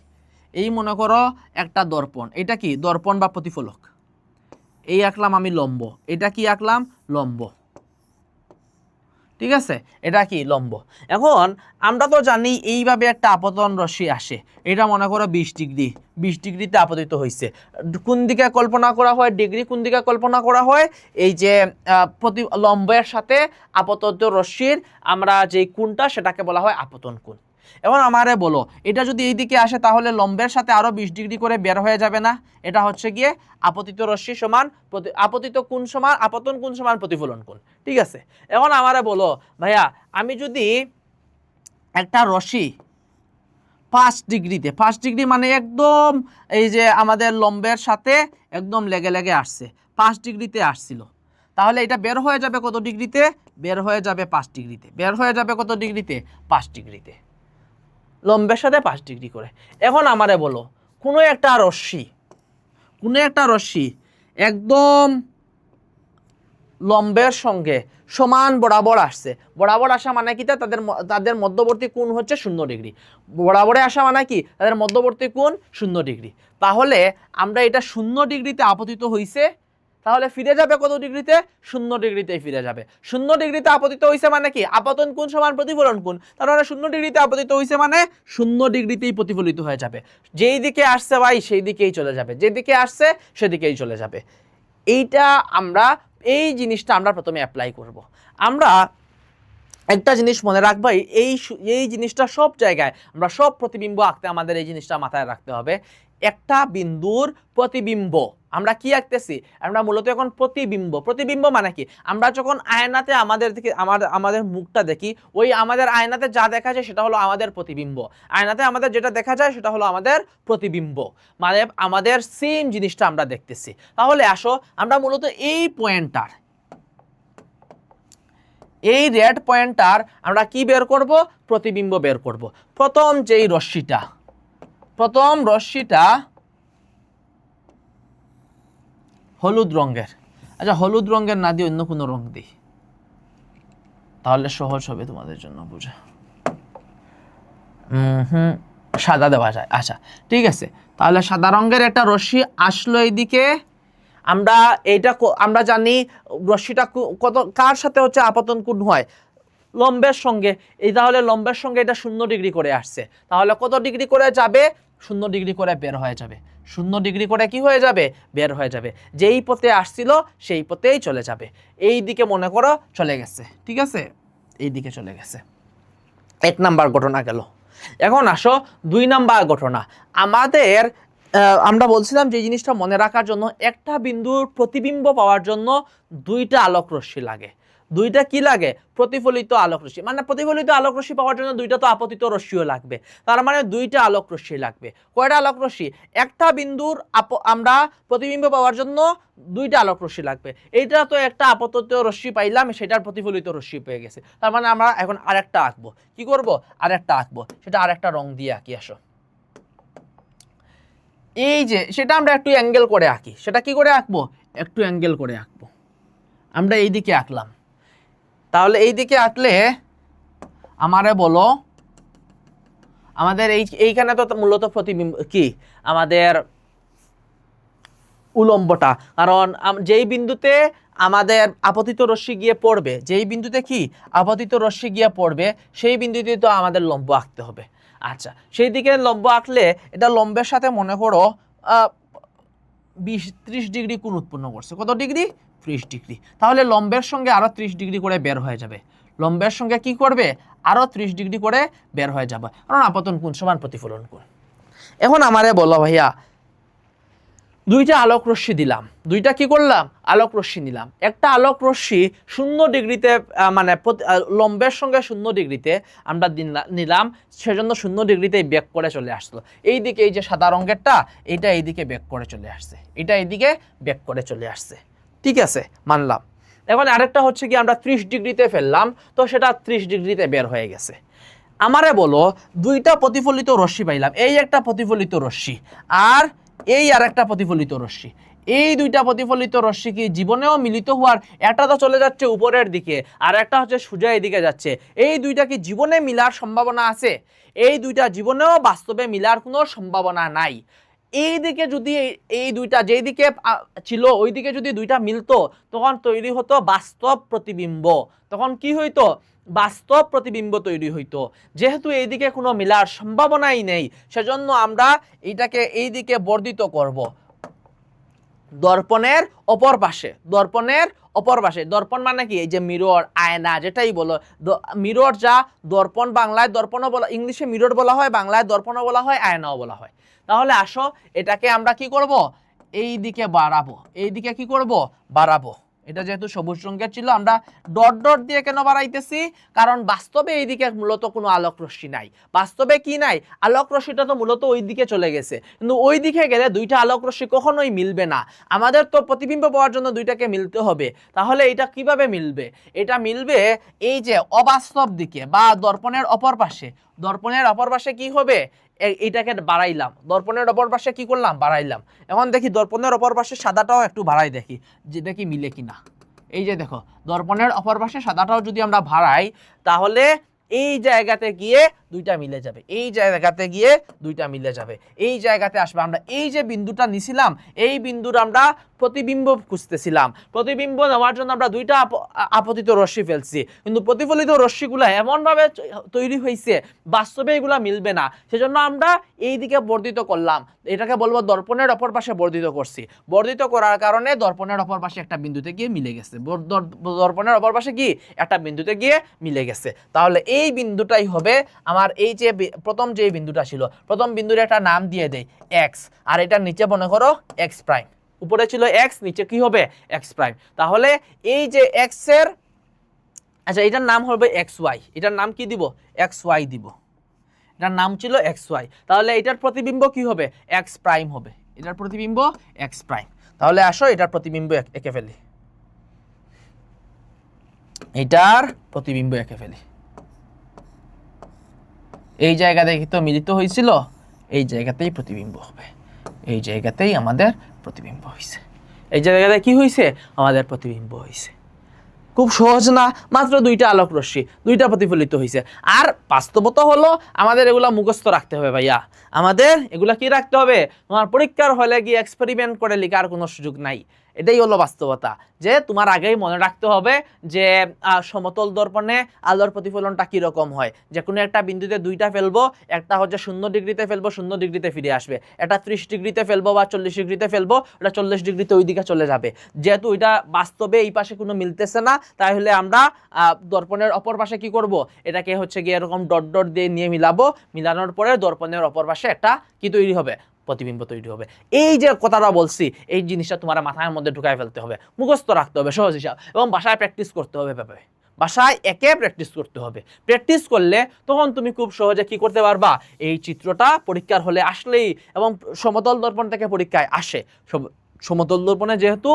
এই মনে করো একটা দর্পণ, এটা কি দর্পণ বা প্রতিফলক, এই আঁকলাম আমি লম্ব, এটা কি আঁকলাম, লম্ব, ঠিক আছে, এটা কি লম্ব। এখন আমরা তো জানি এইভাবে একটা আপতন রশ্মি আসে, এটা মনে করো 20 ডিগ্রি, 20 ডিগ্রিতে আপতিত হয়েছে। কোন দিকে কল্পনা করা হয়, ডিগ্রি কোন দিকে কল্পনা করা হয়, এই যে লম্বের সাথে আপতিত রশ্মির আমরা যে কোণটা সেটাকে বলা হয় আপতন কোণ। এখন আমারে বলো, এটা যদি এই দিকে আসে তাহলে লম্বের সাথে আরো 20 ডিগ্রি করে বের হয়ে যাবে না? এটা হচ্ছে গিয়ে আপতিত রশ্মি সমান আপতিত কোণ সমান আপতন কোণ সমান প্রতিফলন কোণ, ঠিক আছে। এখন আমারে বলো ভাইয়া, আমি যদি একটা রশ্মি 5 ডিগ্রিতে, 5 ডিগ্রি মানে একদম এই যে আমাদের লম্বের সাথে একদম লেগে লেগে আসছে, 5 ডিগ্রিতে আসছিল, তাহলে এটা বের হয়ে যাবে কত ডিগ্রিতে, বের হয়ে যাবে 5 ডিগ্রিতে, বের হয়ে যাবে কত ডিগ্রিতে, 5 ডিগ্রিতে, লম্বের সাথে 5 ডিগ্রি করে। এখন আমারে বলো, কোনো একটা রশ্মি একদম লম্বের সঙ্গে সমান বরাবর আসছে, বরাবর আসা মানে কি, তাদের মধ্যবর্তী কোণ হচ্ছে 0 ডিগ্রি, বরাবরে আসা মানে কি, তাদের মধ্যবর্তী কোণ 0 ডিগ্রি। তাহলে আমরা এটা 0 ডিগ্রিতে আপতিত হইছে, তাহলে ফিরে যাবে কত ডিগ্রিতে, 0 ডিগ্রিতেই ফিরে যাবে। 0 ডিগ্রিতে আপতিত হইছে মানে কি, আপতন কোণ সমান প্রতিফলন কোণ, তাহলে 0 ডিগ্রিতে আপতিত হইছে মানে 0 ডিগ্রিতেই প্রতিফলিত হয়ে যাবে। যেই দিকে আসছে ভাই সেই দিকেই চলে যাবে, যেদিকে আসছে সেদিকেই চলে যাবে। এই জিনিসটা আমরা প্রথমে অ্যাপ্লাই করব। আমরা একটা জিনিস মনে রাখবো, এই জিনিসটা সব জায়গায়, আমরা সব প্রতিবিম্ব আঁকতে আমাদের এই জিনিসটা মাথায় রাখতে হবে, একটা বিন্দুর প্রতিবিম্ব। আমরা কি আঁকতেছি, আমরা মূলত এখন প্রতিবিম্ব। প্রতিবিম্ব মানে কি, আমরা যখন আয়নাতে আমাদের মুখটা দেখি, ওই আমাদের আয়নাতে যা দেখা যায় সেটা হলো আমাদের প্রতিবিম্ব। আয়নাতে আমাদের যেটা দেখা যায় সেটা হলো আমাদের প্রতিবিম্ব, মানে আমাদের সেম জিনিসটা আমরা দেখতেছি। তাহলে আসো আমরা মূলত এই পয়েন্টটার, এই রেড পয়েন্টটার আমরা কি বের করব, প্রতিবিম্ব বের করব। প্রথম রশ্মিটা হলুদ রঙের, আচ্ছা হলুদ রঙের না দিয়ে অন্য কোনো রং দিই, তাহলে সহজ হবে তোমাদের জন্য বোঝা। সাদা দেওয়া যায়, আচ্ছা ঠিক আছে। তাহলে সাদা রঙের একটা রশ্মি আসলো এইদিকে, আমরা জানি রশ্মিটা কার সাথে হচ্ছে আপতন কোণ হয়, লম্বের সঙ্গে। এই তাহলে লম্বের সঙ্গে এটা 0 ডিগ্রি করে আসছে, তাহলে কত ডিগ্রি করে যাবে, 0 ডিগ্রি করে বের হয়ে যাবে, 0 ডিগ্রি করে কি হয়ে যাবে, বের হয়ে যাবে। যেই পথে আসছিল সেই পথেই চলে যাবে। এই দিকে মনে করো চলে গেছে, ঠিক আছে, এই দিকে চলে গেছে। 1 নাম্বার ঘটনা গেল। এখন আসো 2 নাম্বার ঘটনা। আমরা বলছিলাম যে জিনিসটা মনে রাখার জন্য, একটা বিন্দুর প্রতিবিম্ব পাওয়ার জন্য 2টা আলোক রশ্মি লাগে। 2টা কি লাগে, প্রতিফলিত আলোক রশ্মি। মানে প্রতিফলিত আলোক রশ্মি পাওয়ার জন্য 2টা তো আপতিত রশ্মিও লাগবে, তার মানে 2টা আলোক রশ্মি লাগবে। কয়টা আলোক রশ্মি, একটা বিন্দুর আমরা প্রতিবিম্ব পাওয়ার জন্য 2টা আলোক রশ্মি লাগবে। এইটা তো একটা আপতিত রশ্মি পাইলাম, সেটার প্রতিফলিত রশ্মি পেয়ে গেছে, তার মানে আমরা এখন আরেকটা আঁকবো। কি করব, আরেকটা আঁকবো, সেটা আরেকটা রং দিয়ে আঁকি। আসো এই যে সেটা আমরা একটু অ্যাঙ্গেল করে আঁকি, সেটা কি করে আঁকবো, একটু অ্যাঙ্গেল করে আঁকবো। আমরা এই দিকে আঁকলাম, তাহলে এই দিকে আঁকলে আমারে বলো, আমাদের এইখানে তো মূলত প্রতিবিম্ব কি, আমাদের উলম্বটা, কারণ যেই বিন্দুতে আমাদের আপতিত রশ্মি গিয়ে পড়বে, যেই বিন্দুতে কি আপতিত রশ্মি গিয়ে পড়বে, সেই বিন্দুতে তো আমাদের লম্ব আঁকতে হবে। আচ্ছা, সেই দিকে লম্ব আঁকলে এটা লম্বের সাথে মনে করো 20-30 ডিগ্রি কোণ উৎপন্ন করছে। কত ডিগ্রি, 30 ডিগ্রি। তাহলে লম্বের সঙ্গে আরো 30 ডিগ্রি করে বের হয়ে যাবে, লম্বের সঙ্গে কি করবে আরো 30 ডিগ্রি করে বের হয়ে যাবে, কারণ আপতন কোণ সমান প্রতিফলন কোণ। এখন আমারে বলো ভাইয়া, দুইটা আলোক রশ্মি দিলাম, দুইটা কি করলাম আলোক রশ্মি নিলাম, একটা আলোক রশ্মি 0 ডিগ্রিতে মানে লম্বের সঙ্গে 0 ডিগ্রিতে আমরা নিলাম, সেজন্য 0 ডিগ্রিতেই বেক করে চলে আসলো। এইদিকে এই যে সাদা রঙেরটা এটা এইদিকে বেক করে চলে আসছে, এটা এইদিকে বেক করে চলে আসছে, ঠিক আছে মানলাম। এখন আরেকটা হচ্ছে কি আমরা 30 ডিগ্রিতে ফেললাম, তো সেটা 30 ডিগ্রিতে বের হয়ে গেছে। আমারে বলো দুইটা প্রতিফলিত রশ্মি পাইলাম, এই একটা প্রতিফলিত রশ্মি আর এই আর একটা প্রতিফলিত রশ্মি, এই দুইটা প্রতিফলিত রশ্মি কি জীবনেও মিলিত হওয়ার, একটা তো চলে যাচ্ছে উপরের দিকে আর একটা হচ্ছে সোজা এদিকে যাচ্ছে, এই দুইটা কি জীবনে মিলার সম্ভাবনা আছে? এই দুইটা জীবনেও বাস্তবে মিলার কোনো সম্ভাবনা নাই। এই দিকে যদি এই দুইটা যেই দিকে ছিল ওই দিকে যদি দুইটা মিলতো তখন তৈরি হতো বাস্তব প্রতিবিম্ব, তখন কি হইতো বাস্তব প্রতিবিম্ব তৈরি হইতো। যেহেতু এইদিকে কোনো মিলার সম্ভাবনাই নেই, সেজন্য আমরা এইটাকে এইদিকে বর্ধিত করব দর্পণের অপর পাশে, দর্পণের অপর পাশে। দর্পণ মানে কি এই যে মিরর, আয়না যেটাই বলো, মিরর যা দর্পণ, বাংলায় দর্পণও বলা, ইংলিশে মিরর বলা হয়, বাংলায় দর্পণও বলা হয়, আয়নাও বলা হয়। তাহলে আসো এটাকে আমরা কি করব এই দিকে বাড়াবো, এই দিকে কি করব বাড়াবো। এটা যেহেতু সবুজ রঙের ছিল, আমরা ডট ডট দিয়ে কেন বাড়াইতেছি, কারণ বাস্তবে এইদিকে মূলত কোনো আলোক রশ্মি নাই। বাস্তবে কি নাই, আলোক রশ্মিটা তো মূলত ওই দিকে চলে গেছে, কিন্তু ওই দিকে গেলে দুইটা আলোক রশ্মি কখনোই মিলবে না। আমাদের তো প্রতিবিম্ব পাওয়ার জন্য দুইটাকে মিলতে হবে, তাহলে এটা কিভাবে মিলবে, এটা মিলবে এই যে অবাস্তব দিকে বা দর্পণের অপর পাশে। দর্পণের অপর পাশে কি হবে, এইটাকে বাড়াইলাম, দর্পণের অপর পাশে কি করলাম বাড়াইলাম। এখন দেখি দর্পণের অপর পাশে সাদাটাও একটু বাড়াই দেখি, যে দেখি মিলে কিনা। এই যে দেখো দর্পণের অপর পাশে সাদাটাও যদি আমরা বাড়াই তাহলে এই জায়গাতে গিয়ে দুইটা মিলে যাবে, এই জায়গাতে গিয়ে দুইটা মিলে যাবে, এই জায়গাতে আসবে। আমরা এই যে বিন্দুটা নিছিলাম, এই বিন্দুর আমরা প্রতিবিম্ব খুঁজতেছিলাম, প্রতিবিম্ব নেওয়ার জন্য আমরা দুইটা আপতিত রশ্মি ফেলছি, কিন্তু প্রতিফলিত রশ্মিগুলো এমনভাবে তৈরি হয়েছে বাস্তবে এগুলা মিলবে না, সেজন্য আমরা এই দিকে বর্ধিত করলাম। এটাকে বলবো দর্পণের অপর পাশে বর্ধিত করছি। বর্ধিত করার কারণে দর্পণের অপর পাশে একটা বিন্দুতে গিয়ে মিলে গেছে, দর্পণের অপর পাশে কি একটা বিন্দুতে গিয়ে মিলে গেছে। তাহলে এই বিন্দুটাই হবে আমার এই যে প্রথম যে বিন্দুটা ছিল, প্রথম বিন্দুর একটা নাম দিয়ে দেই এক্স, আর এটার নিচে মনে করো এক্স প্রাইম, উপরে ছিল এক্স, নিচে কি হবে এক্স প্রাইম। তাহলে এই যে এক্স এর, আচ্ছা এটার নাম হবে এক্স ওয়াই, এটার নাম কি দিব এক্স ওয়াই দিব, এটার নাম ছিল এক্স ওয়াই। তাহলে এটার প্রতিবিম্ব কি হবে এক্স প্রাইম হবে, এটার প্রতিবিম্ব এক্স প্রাইম। তাহলে আসো এটার প্রতিবিম্ব এঁকে ফেলি, এটার প্রতিবিম্ব এঁকে ফেলি। এই জায়গাতে তো মিলিত হয়েছিল, এই জায়গাতেই প্রতিবিম্ব হবে, এই জায়গাতেই আমাদের প্রতিবিম্ব হয়েছে, এই জায়গাতে কি হয়েছে আমাদের প্রতিবিম্ব হয়েছে। খুব সহজ না, মাত্র দুইটা আলোক রশ্মি, দুইটা প্রতিফলিত হয়েছে। আর বাস্তবতা হলো আমাদের এগুলা মুখস্থ রাখতে হবে ভাইয়া, আমাদের এগুলা কি রাখতে হবে, তোমার পরীক্ষার হলে গিয়ে এক্সপেরিমেন্ট করে লেখার কোনো সুযোগ নাই। এটাই হলো বাস্তবতা, যে তোমার আগেই মনে রাখতে হবে যে সমতল দর্পণে আলোর প্রতিফলনটা কীরকম হয়। যে কোনো একটা বিন্দুতে দুইটা ফেলবো, একটা হচ্ছে 0 ডিগ্রিতে ফেলবো, 0 ডিগ্রিতে ফিরে আসবে, এটা 30 ডিগ্রিতে ফেলবো বা 40 ডিগ্রিতে ফেলবো, এটা 40 ডিগ্রিতে ওই দিকে চলে যাবে। যেহেতু এটা বাস্তবে এই পাশে কোনো মিলতেছে না, তাহলে আমরা দর্পণের অপর পাশে কি করব, এটাকে হচ্ছে গিয়ে এরকম ডট ডট দিয়ে নিয়ে মিলাবো, মিলানোর পরে দর্পণের অপর পাশে একটা কি তৈরি হবে, প্রতিবিম্ব তৈরি হবে। এই যে কথাটা বলছি, এই জিনিসটা তোমার মাথার মধ্যে ঢুকায় ফেলতে হবে, মুখস্থ রাখতে হবে সহজ হিসাব, এবং বাসায় প্র্যাকটিস করতে হবে ভাবে, বাসায় একে প্র্যাকটিস করতে হবে। প্র্যাকটিস করলে তখন তুমি খুব সহজে কি করতে পারবা, এই চিত্রটা পরীক্ষার হলে আসলেই, এবং সমতল দর্পণ থেকে পরীক্ষায় আসে, সমতল দর্পণে যেহেতু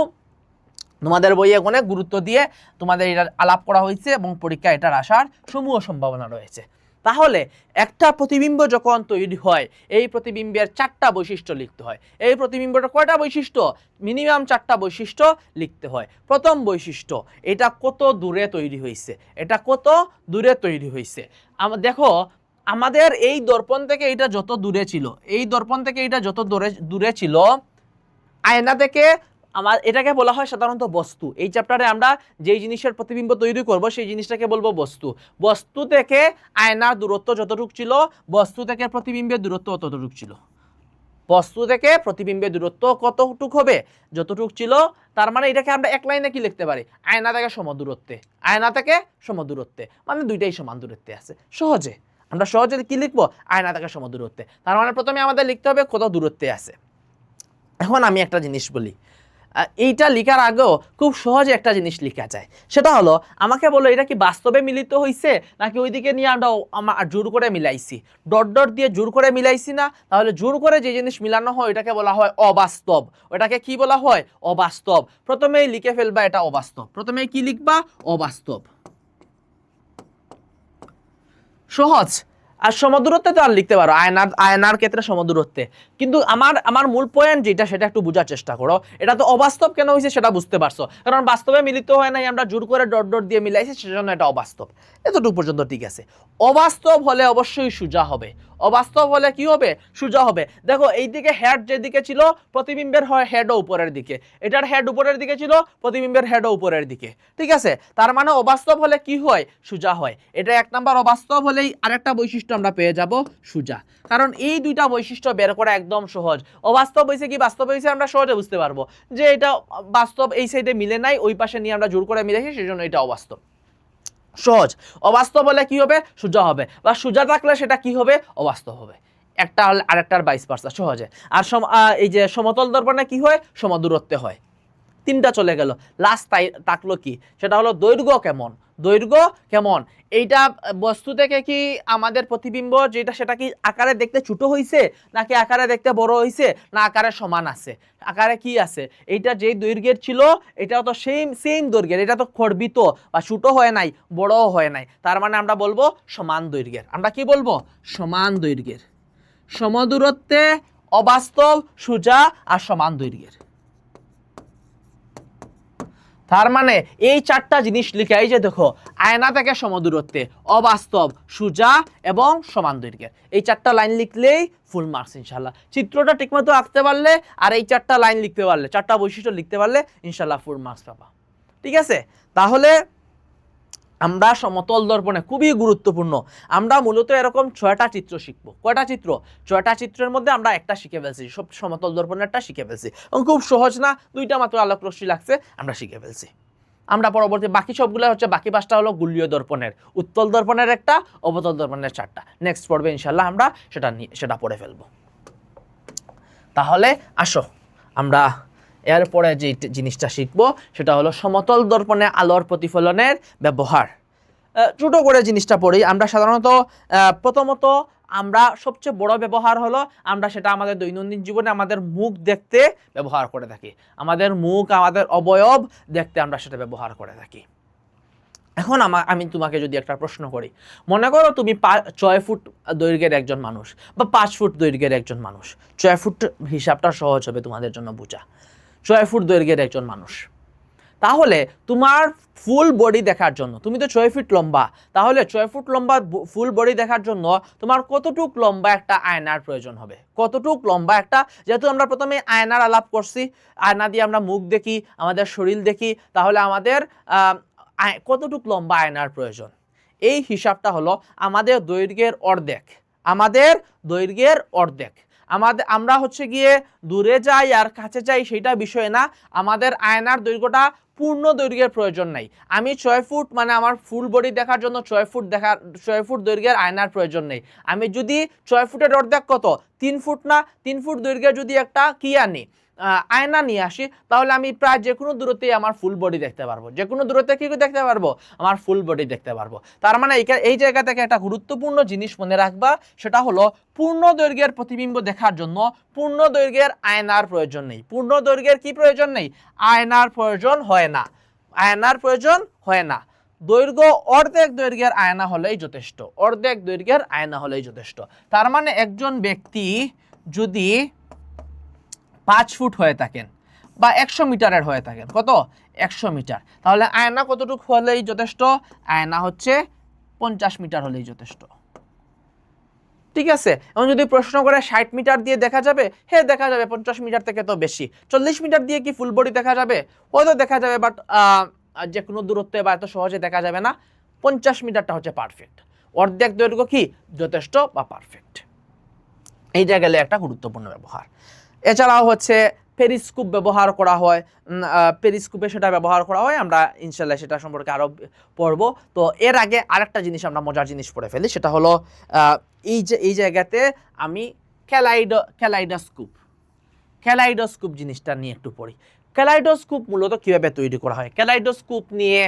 তোমাদের বইয়ে অনেক গুরুত্ব দিয়ে তোমাদের এটা আলাপ করা হয়েছে এবং পরীক্ষা এটার আসার সমূহ সম্ভাবনা রয়েছে। তাহলে একটা প্রতিবিম্ব যখন তৈরি হয়, এই প্রতিবিম্বের 4টা বৈশিষ্ট্য লিখতে হয়। এই প্রতিবিম্বটা কয়টা বৈশিষ্ট্য, মিনিমাম 4টা বৈশিষ্ট্য লিখতে হয়। প্রথম বৈশিষ্ট্য, এটা কত দূরে তৈরি হয়েছে, এটা কত দূরে তৈরি হয়েছে। দেখো আমাদের এই দর্পণ থেকে এটা যত দূরে ছিল, এই দর্পণ থেকে এটা যত দূরে ছিল, আয়না থেকে আমার এটাকে বলা হয় সাধারণত বস্তু। এই চ্যাপ্টারে আমরা যেই জিনিসের প্রতিবিম্ব তৈরি করব সেই জিনিসটাকে বলবো বস্তু। বস্তু থেকে আয়নার দূরত্ব যতটুকু ছিল, বস্তু থেকে প্রতিবিম্বের দূরত্ব ততটুকু ছিল। বস্তু থেকে প্রতিবিম্বের দূরত্ব কতটুক হবে, যতটুক ছিল। তার মানে এটাকে আমরা এক লাইনে কি লিখতে পারি, আয়না থেকে সমদূরত্বে, আয়না থেকে সমদূরত্বে, মানে দুইটাই সমান দূরত্বে আছে। সহজে আমরা সহজে কি লিখবো, আয়না থেকে সমদূরত্বে। তার মানে প্রথমে আমাদের লিখতে হবে কত দূরত্বে আছে। এখন আমি একটা জিনিস বলি, এইটা লেখার আগেও খুব সহজে একটা জিনিস লেখা যায়, সেটা হলো আমাকে বলো এটা কি বাস্তবে মিলিত হয়েছে নাকি ওইদিকে নিয়ে আমরা জোর করে মিলাইছি, ডট ডট দিয়ে জোর করে মিলাইছি না। তাহলে জোর করে যে জিনিস মিলানো হয় ওটাকে বলা হয় অবাস্তব। ওটাকে কি বলা হয়, অবাস্তব। প্রথমেই লিখে ফেলবা এটা অবাস্তব, প্রথমেই কি লিখবা, অবাস্তব। সহজ। আর সমদূরত্বে তো আর লিখতে পারো, আয়নার ক্ষেত্রে সমদূরত্বে। কিন্তু আমার মূল পয়েন্ট যেটা সেটা একটু বোঝার চেষ্টা করো। এটা তো অবাস্তব কেন হয়েছে সেটা বুঝতে পারছো, কারণ বাস্তবে মিলিত হয় নাই, আমরা জোর করে ডট ডট দিয়ে মিলাইছি, সেজন্য এটা অবাস্তব। এতটুকু পর্যন্ত ঠিক আছে। অবাস্তব হলে অবশ্যই সোজা হবে, অবাস্তব হলে কি হবে, সোজা হবে। দেখো এইদিকে হেড যেদিকে ছিল প্রতিবিম্বের হেডও উপরের দিকে, এটার হেড উপরের দিকে ছিল, প্রতিবিম্বের হেডও উপরের দিকে, ঠিক আছে। তার মানে অবাস্তব হলে কি হয়, সোজা হয়। এটা এক নাম্বার অবাস্তব হলেই আরেকটা বৈশিষ্ট্য আমরা পেয়ে যাব, সোজা। কারণ এই দুইটা বৈশিষ্ট্য বের করা একদম সহজ। অবাস্তব হয়েছে কি বাস্তব হয়েছে আমরা সহজে বুঝতে পারবো, যে এটা বাস্তব এই সাইডে মিলে নাই, ওই পাশে নিয়ে আমরা জোর করে মিলেছি, সেজন্য এটা অবাস্তব। সহজ। অবাস্তব হলে কি হবে, সোজা হবে, বা সোজা থাকলে সেটা কি হবে, অবাস্তব হবে। একটা হলে আরেকটার 22%, সহজে। আর এই যে সমতল দর্পণে কি হয়, সমদূরত্বে হয়। তিনটা চলে গেল, লাস্ট থাকলো কি, সেটা হলো দৈর্ঘ্য কেমন। দৈর্ঘ্য কেমন, এইটা বস্তু থেকে কি আমাদের প্রতিবিম্ব যেটা সেটা কি আকারে দেখতে ছোট হইছে নাকি আকারে দেখতে বড় হইছে, না আকারে সমান আছে, আকারে কি আছে। এইটা যেই দৈর্ঘ্যের ছিল এটাও তো সেম দৈর্ঘ্যের, এটা তো খর্বিত বা ছোট হয় নাই, বড়ও হয় নাই। তার মানে আমরা বলবো সমান দৈর্ঘ্যের। আমরা কি বলবো, সমান দৈর্ঘ্যের। সমদূরত্বে, অবাস্তব, সোজা আর সমান দৈর্ঘ্যের। তার মানে এই চারটা জিনিস লিখে, এই যে দেখো, আয়না থেকে সমদূরত্বে, অবাস্তব, সোজা এবং সমান দৈর্ঘ্যের, এই চারটা লাইন লিখলেই ফুল মার্কস ইনশাল্লাহ। চিত্রটা ঠিকমতো আঁকতে পারলে আর এই চারটা লাইন লিখতে পারলে, চারটা বৈশিষ্ট্য লিখতে পারলে ইনশাল্লাহ ফুল মার্কস পাবা। ঠিক আছে, তাহলে আমরা সমতল দর্পণে খুবই গুরুত্বপূর্ণ, আমরা মূলত এরকম 6টা চিত্র শিখবো। কয়টা চিত্র, 6টা চিত্রের মধ্যে আমরা একটা শিখে ফেলছি, সব সমতল দর্পণেরটা শিখে ফেলছি, এবং খুব সহজ না, 2টা মাত্র আলোক রশ্মি লাগছে, আমরা শিখে ফেলছি। আমরা পরবর্তী বাকি সবগুলো হচ্ছে, বাকি 5টা হলো গুলীয় দর্পণের, উত্তল দর্পণের একটা, অবতল দর্পণের 4টা। নেক্সট পড়বে ইনশাল্লাহ আমরা সেটা পড়ে ফেলবো। তাহলে আসো আমরা এরপরে যে জিনিসটা শিখবো সেটা হলো সমতল দর্পণে আলোর প্রতিফলনের ব্যবহার। ছোট করে জিনিসটা পড়ি আমরা। সাধারণত প্রথমত আমরা সবচেয়ে বড় ব্যবহার হলো আমরা সেটা আমাদের দৈনন্দিন জীবনে আমাদের মুখ দেখতে ব্যবহার করে থাকি, আমাদের মুখ, আমাদের অবয়ব দেখতে আমরা সেটা ব্যবহার করে থাকি। এখন আমি তোমাকে যদি একটা প্রশ্ন করি, মনে করো তুমি 6 ফুট দৈর্ঘ্যের একজন মানুষ বা 5 ফুট দৈর্ঘ্যের একজন মানুষ। 6 ফুট হিসাবটা সহজ হবে তোমাদের জন্য বোঝা। 6 ফুট দৈর্ঘ্যের একজন মানুষ, তাহলে তোমার ফুল বডি দেখার জন্য, তুমি তো 6 ফিট লম্বা, তাহলে 6 ফুট লম্বা ফুল বডি দেখার জন্য তোমার কতটুক লম্বা একটা আয়নার প্রয়োজন হবে, কতটুক লম্বা একটা, যেহেতু আমরা প্রথমে আয়নার আলাপ করছি, আয়না দিয়ে আমরা মুখ দেখি, আমাদের শরীর দেখি, তাহলে আমাদের কতটুক লম্বা আয়নার প্রয়োজন। এই হিসাবটা হলো আমাদের দৈর্ঘ্যের অর্ধেক, আমাদের দৈর্ঘ্যের অর্ধেক। আমরা হচ্ছে গিয়ে দূরে যাই আর কাছে যাই সেটা বিষয় না, আমাদের আয়নার দৈর্ঘ্যটা পূর্ণ দৈর্ঘ্যের প্রয়োজন নাই। আমি 6 ফুট মানে আমার ফুল বডি দেখার জন্য 6 ফুট দৈর্ঘ্যের আয়নার প্রয়োজন নেই। আমি যদি 6 ফুটের অর্ধেক কত, 3 ফুট না, 3 ফুট দৈর্ঘ্যের যদি একটা কি আনি, আয়না নিয়ে আসি, তাহলে আমি প্রায় যে কোনো দূরত্বেই আমার ফুল বডি দেখতে পারবো, যে কোনো দূরত্বে কি দেখতে পারবো, আমার ফুল বডি দেখতে পারবো। তার মানে এই জায়গা থেকে একটা গুরুত্বপূর্ণ জিনিস মনে রাখবা, সেটা হলো পূর্ণ দৈর্ঘ্যের প্রতিবিম্ব দেখার জন্য পূর্ণ দৈর্ঘ্যের আয়নার প্রয়োজন নেই। পূর্ণ দৈর্ঘ্যের কি প্রয়োজন নেই, আয়নার প্রয়োজন হয় না, আয়নার প্রয়োজন হয় না। দৈর্ঘ্য অর্ধেক দৈর্ঘ্যের আয়না হলেই যথেষ্ট, অর্ধেক দৈর্ঘ্যের আয়না হলেই যথেষ্ট। তার মানে একজন ব্যক্তি যদি 5 ফুট হয়ে থাকেন বা 100 মিটারের হয়ে থাকেন, কত, 100 মিটার, তাহলে আয়না কতটুকু হলেই যথেষ্ট, আয়না হচ্ছে 50 মিটার হলেই যথেষ্ট। ঠিক আছে, এবং যদি প্রশ্ন করে 60 মিটার দিয়ে দেখা যাবে, হ্যাঁ দেখা যাবে, 50 মিটার থেকে তো বেশি। 40 মিটার দিয়ে কি ফুল বডি দেখা যাবে, হয়তো দেখা যাবে, বাট যে কোনো দূরত্বে বা এত সহজে দেখা যাবে না। 50 মিটারটা হচ্ছে পারফেক্ট, অর্ধেক দৈর্ঘ্য কি যথেষ্ট বা পারফেক্ট। এইটা গেলে একটা গুরুত্বপূর্ণ ব্যবহার। এছাড়াও হচ্ছে পেরিস্কোপ ব্যবহার করা হয়, পেরিস্কোপে সেটা ব্যবহার করা হয়, আমরা ইনশাল্লাহ সেটা সম্পর্কে আরও পড়ব। তো এর আগে আরেকটা জিনিস আমরা মজার জিনিস পড়ে ফেলি, সেটা হলো এই জায়গাতে আমি ক্যালাইডোস্কোপ জিনিসটা নিয়ে একটু পড়ি। ক্যালাইডোস্কোপ মূলত কীভাবে তৈরি করা হয়? ক্যালাইডোস্কোপ নিয়ে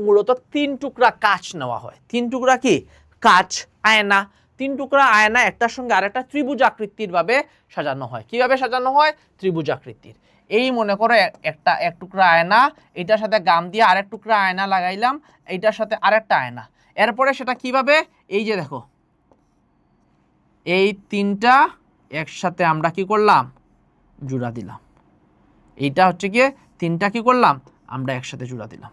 মূলত 3 টুকরা কাঁচ নেওয়া হয়। 3 টুকরা কি কাঁচ, আয়না, 3 টুকরা আয়না একটার সঙ্গে আরেকটা ত্রিভুজ আকৃতির ভাবে সাজানো হয়। কিভাবে সাজানো হয়? ত্রিভুজ আকৃতির। এই মনে করো এক টুকরা আয়না, এটার সাথে গাম দিয়ে আরেক টুকরা আয়না লাগাইলাম, এইটার সাথে আরেকটা আয়না। এরপরে সেটা কিভাবে, এই যে দেখো এই 3টা একসাথে আমরা কি করলাম, জোড়া দিলাম। এইটা হচ্ছে গিয়ে 3টা কি করলাম, আমরা একসাথে জোড়া দিলাম।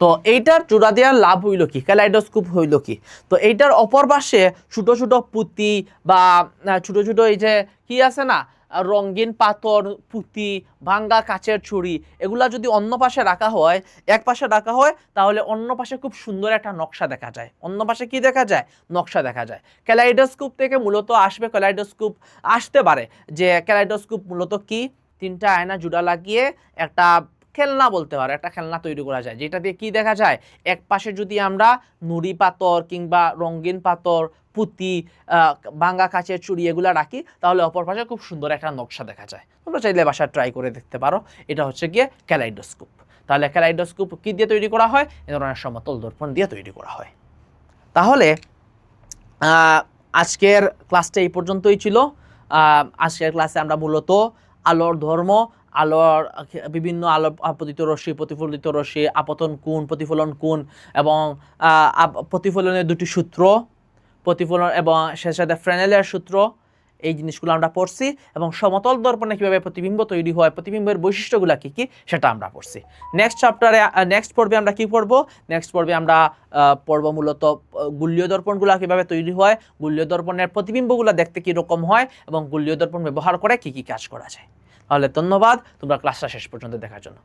তো এইটার জোড়া দেওয়ার লাভ হইল কি, ক্যালাইডোস্কোপ হইল কি, তো এইটার অপর পাশে ছোট ছোট পুঁতি বা ছোট ছোট এই যে কি আছে না, রঙিন পাথর, পুঁতি, ভাঙ্গা কাচের ছুরি, এগুলা যদি অন্য পাশে রাখা হয়, এক পাশে রাখা হয়, তাহলে অন্য পাশে খুব সুন্দর একটা নকশা দেখা যায়। অন্য পাশে কি দেখা যায়, নকশা দেখা যায়। ক্যালাইডোস্কোপ থেকে মূলত আসবে, ক্যালাইডোস্কোপ আসতে পারে যে ক্যালাইডোস্কোপ মূলত কি, 3টা আয়না জোড়া লাগিয়ে একটা খেলনা বলতে পারে, একটা খেলনা তৈরি করা যায়, যেটা দিয়ে কি দেখা যায়, এক পাশে যদি আমরা নুড়ি পাথর কিংবা রঙিন পাথর, পুঁতি, ভাঙ্গা কাচের চুড়ি এগুলা রাখি, তাহলে অপর পাশে খুব সুন্দর একটা নকশা দেখা যায়। তোমরা চাইলে বাসায় ট্রাই করে দেখতে পারো। এটা হচ্ছে গিয়ে ক্যালাইডোস্কোপ। তাহলে ক্যালাইডোস্কোপ কি দিয়ে তৈরি করা হয়? এ ধরনের সমতল দর্পণ দিয়ে তৈরি করা হয়। তাহলে আজকের ক্লাসটা এই পর্যন্তই ছিল। আজকের ক্লাসে আমরা মূলত আলোর ধর্ম, আলোর বিভিন্ন আলো আপতিত রশ্মি, প্রতিফলিত রশ্মি, আপতন কোণ, প্রতিফলন কোণ এবং প্রতিফলনের 2টি সূত্র, প্রতিফলন এবং সেই সাথে ফ্রেনেলের সূত্র, এই জিনিসগুলো আমরা পড়ছি। এবং সমতল দর্পণে কীভাবে প্রতিবিম্ব তৈরি হয়, প্রতিবিম্বের বৈশিষ্ট্যগুলো কী কী, সেটা আমরা পড়ছি। নেক্সট পর্বে আমরা কি পড়ব? নেক্সট পর্বে আমরা পড়ব মূলত গুল্লীয় দর্পণগুলো কীভাবে তৈরি হয়, গুল্লীয় দর্পণের প্রতিবিম্বগুলো দেখতে কীরকম হয় এবং গুল্লীয় দর্পণ ব্যবহার করে কী কী কাজ করা যায়। তাহলে ধন্যবাদ তোমরা ক্লাসটা শেষ পর্যন্ত দেখার জন্য।